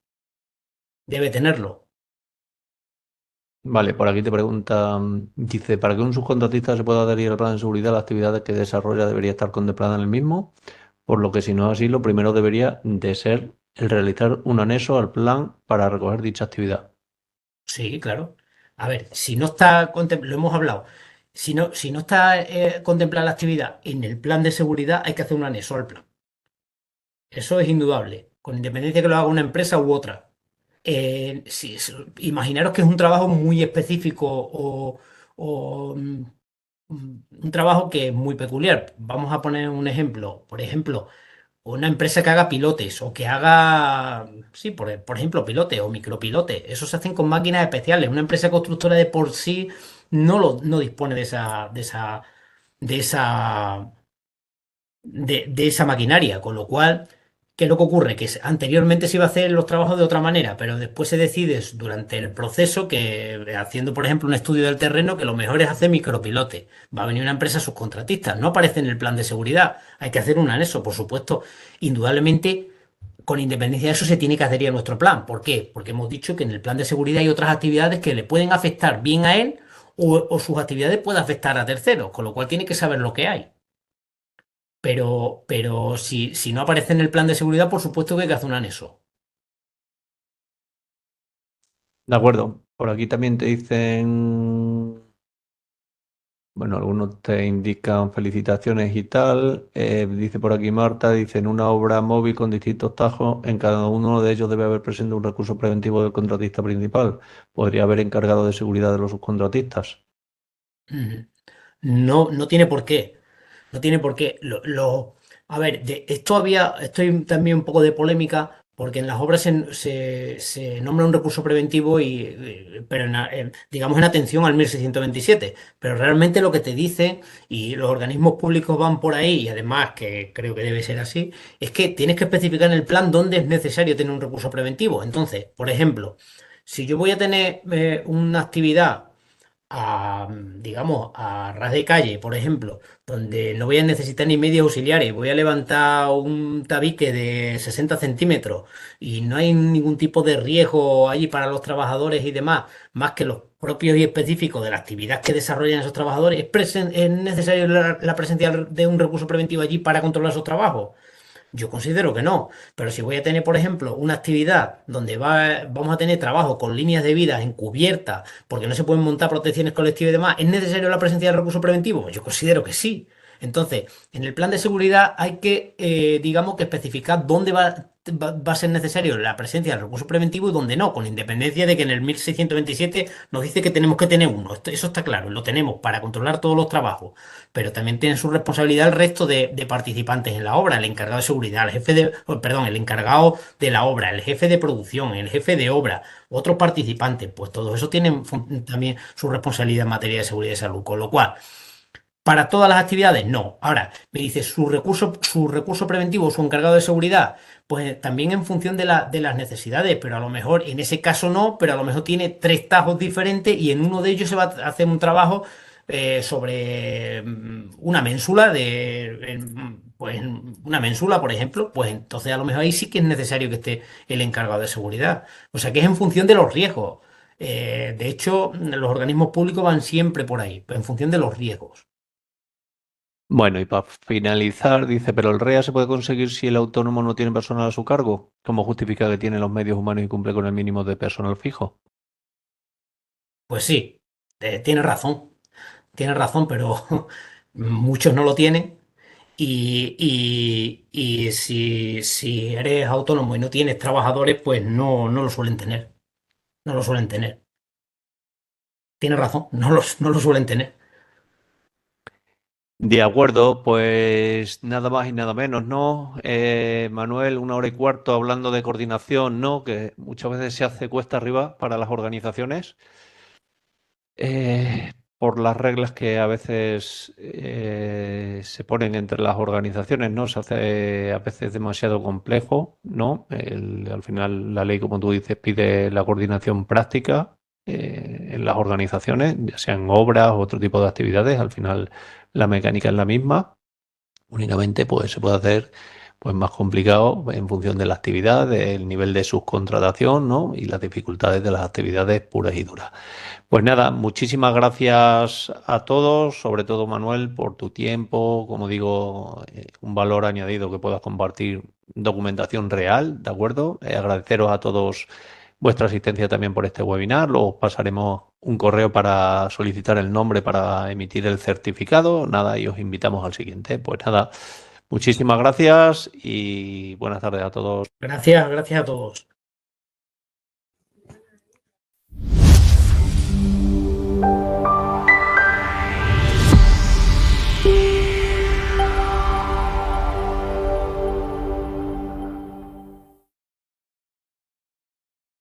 debe tenerlo. Vale, por aquí te preguntan, dice, para que un subcontratista se pueda adherir al plan de seguridad, las actividades que desarrolla debería estar contemplada en el mismo, por lo que si no es así, lo primero debería de ser el realizar un anexo al plan para recoger dicha actividad. Sí, claro. A ver, si no está lo hemos hablado. Si no está contemplada la actividad en el plan de seguridad, hay que hacer un anexo al plan. Eso es indudable, con independencia que lo haga una empresa u otra. Imaginaros que es un trabajo muy específico o un trabajo que es muy peculiar. Vamos a poner un ejemplo. Por ejemplo, una empresa que haga pilotes o que haga, sí, por ejemplo, pilotes o micropilotes. Eso se hacen con máquinas especiales. Una empresa constructora de por sí no dispone de esa maquinaria, con lo cual. ¿Qué es lo que ocurre? Que anteriormente se iba a hacer los trabajos de otra manera, pero después se decide durante el proceso que, haciendo, por ejemplo, un estudio del terreno, que lo mejor es hacer micropilote. Va a venir una empresa subcontratista. No aparece en el plan de seguridad. Hay que hacer un anexo, por supuesto. Indudablemente, con independencia de eso, se tiene que adherir a nuestro plan. ¿Por qué? Porque hemos dicho que en el plan de seguridad hay otras actividades que le pueden afectar bien a él o sus actividades pueden afectar a terceros, con lo cual tiene que saber lo que hay. Pero si no aparece en el plan de seguridad, por supuesto que hay que hacer un anexo. De acuerdo. Por aquí también te dicen, bueno, algunos te indican felicitaciones y tal. Dice por aquí Marta, dice en una obra móvil con distintos tajos, en cada uno de ellos debe haber presente un recurso preventivo del contratista principal. Podría haber encargado de seguridad de los subcontratistas. Ujú. No, no tiene por qué. No tiene por qué. A ver, esto estoy también un poco de polémica, porque en las obras se nombra un recurso preventivo pero digamos en atención al 1627. Pero realmente lo que te dice, y los organismos públicos van por ahí, y además que creo que debe ser así, es que tienes que especificar en el plan dónde es necesario tener un recurso preventivo. Entonces, por ejemplo, si yo voy a tener una actividad digamos, a ras de calle, por ejemplo, donde no voy a necesitar ni medios auxiliares, voy a levantar un tabique de 60 centímetros y no hay ningún tipo de riesgo allí para los trabajadores y demás, más que los propios y específicos de la actividad que desarrollan esos trabajadores, ¿es necesario la presencia de un recurso preventivo allí para controlar esos trabajos? Yo considero que no, pero si voy a tener, por ejemplo, una actividad donde vamos a tener trabajo con líneas de vida encubiertas, porque no se pueden montar protecciones colectivas y demás, ¿es necesario la presencia del recurso preventivo? Yo considero que sí. Entonces, en el plan de seguridad hay que, digamos, que especificar dónde va a ser necesario la presencia del recurso preventivo y dónde no, con independencia de que en el 1627 nos dice que tenemos que tener uno. Eso está claro, lo tenemos para controlar todos los trabajos, pero también tiene su responsabilidad el resto de participantes en la obra, el encargado de seguridad, perdón, el encargado de la obra, el jefe de producción, el jefe de obra, otros participantes, pues todos esos tienen también su responsabilidad en materia de seguridad y salud, con lo cual, para todas las actividades, no. Ahora, me dice su recurso preventivo, su encargado de seguridad, pues también en función de las necesidades, pero a lo mejor en ese caso no, pero a lo mejor tiene tres tajos diferentes y en uno de ellos se va a hacer un trabajo sobre una ménsula pues una ménsula, por ejemplo, pues entonces a lo mejor ahí sí que es necesario que esté el encargado de seguridad. O sea que es en función de los riesgos. De hecho, los organismos públicos van siempre por ahí, en función de los riesgos. Bueno, y para finalizar, dice, pero el REA se puede conseguir si el autónomo no tiene personal a su cargo. ¿Cómo justifica que tiene los medios humanos y cumple con el mínimo de personal fijo? Pues sí, tienes razón, pero muchos no lo tienen. Y si eres autónomo y no tienes trabajadores, pues no lo suelen tener. No lo suelen tener. Tienes razón, no lo suelen tener. De acuerdo, pues nada más y nada menos, ¿no? Manuel, 1 hora y cuarto hablando de coordinación, ¿no? Que muchas veces se hace cuesta arriba para las organizaciones por las reglas que a veces se ponen entre las organizaciones, ¿no? Se hace a veces demasiado complejo, ¿no? Al final la ley, como tú dices, pide la coordinación práctica en las organizaciones, ya sean obras o otro tipo de actividades. Al final la mecánica es la misma. Únicamente pues, se puede hacer pues, más complicado en función de la actividad, del nivel de subcontratación, ¿no? Y las dificultades de las actividades puras y duras. Pues nada, muchísimas gracias a todos, sobre todo Manuel, por tu tiempo, como digo, un valor añadido que puedas compartir documentación real, ¿de acuerdo? Agradeceros a todos vuestra asistencia también por este webinar. Luego os pasaremos un correo para solicitar el nombre para emitir el certificado. Nada, y os invitamos al siguiente. Pues nada, muchísimas gracias y buenas tardes a todos. Gracias, gracias a todos.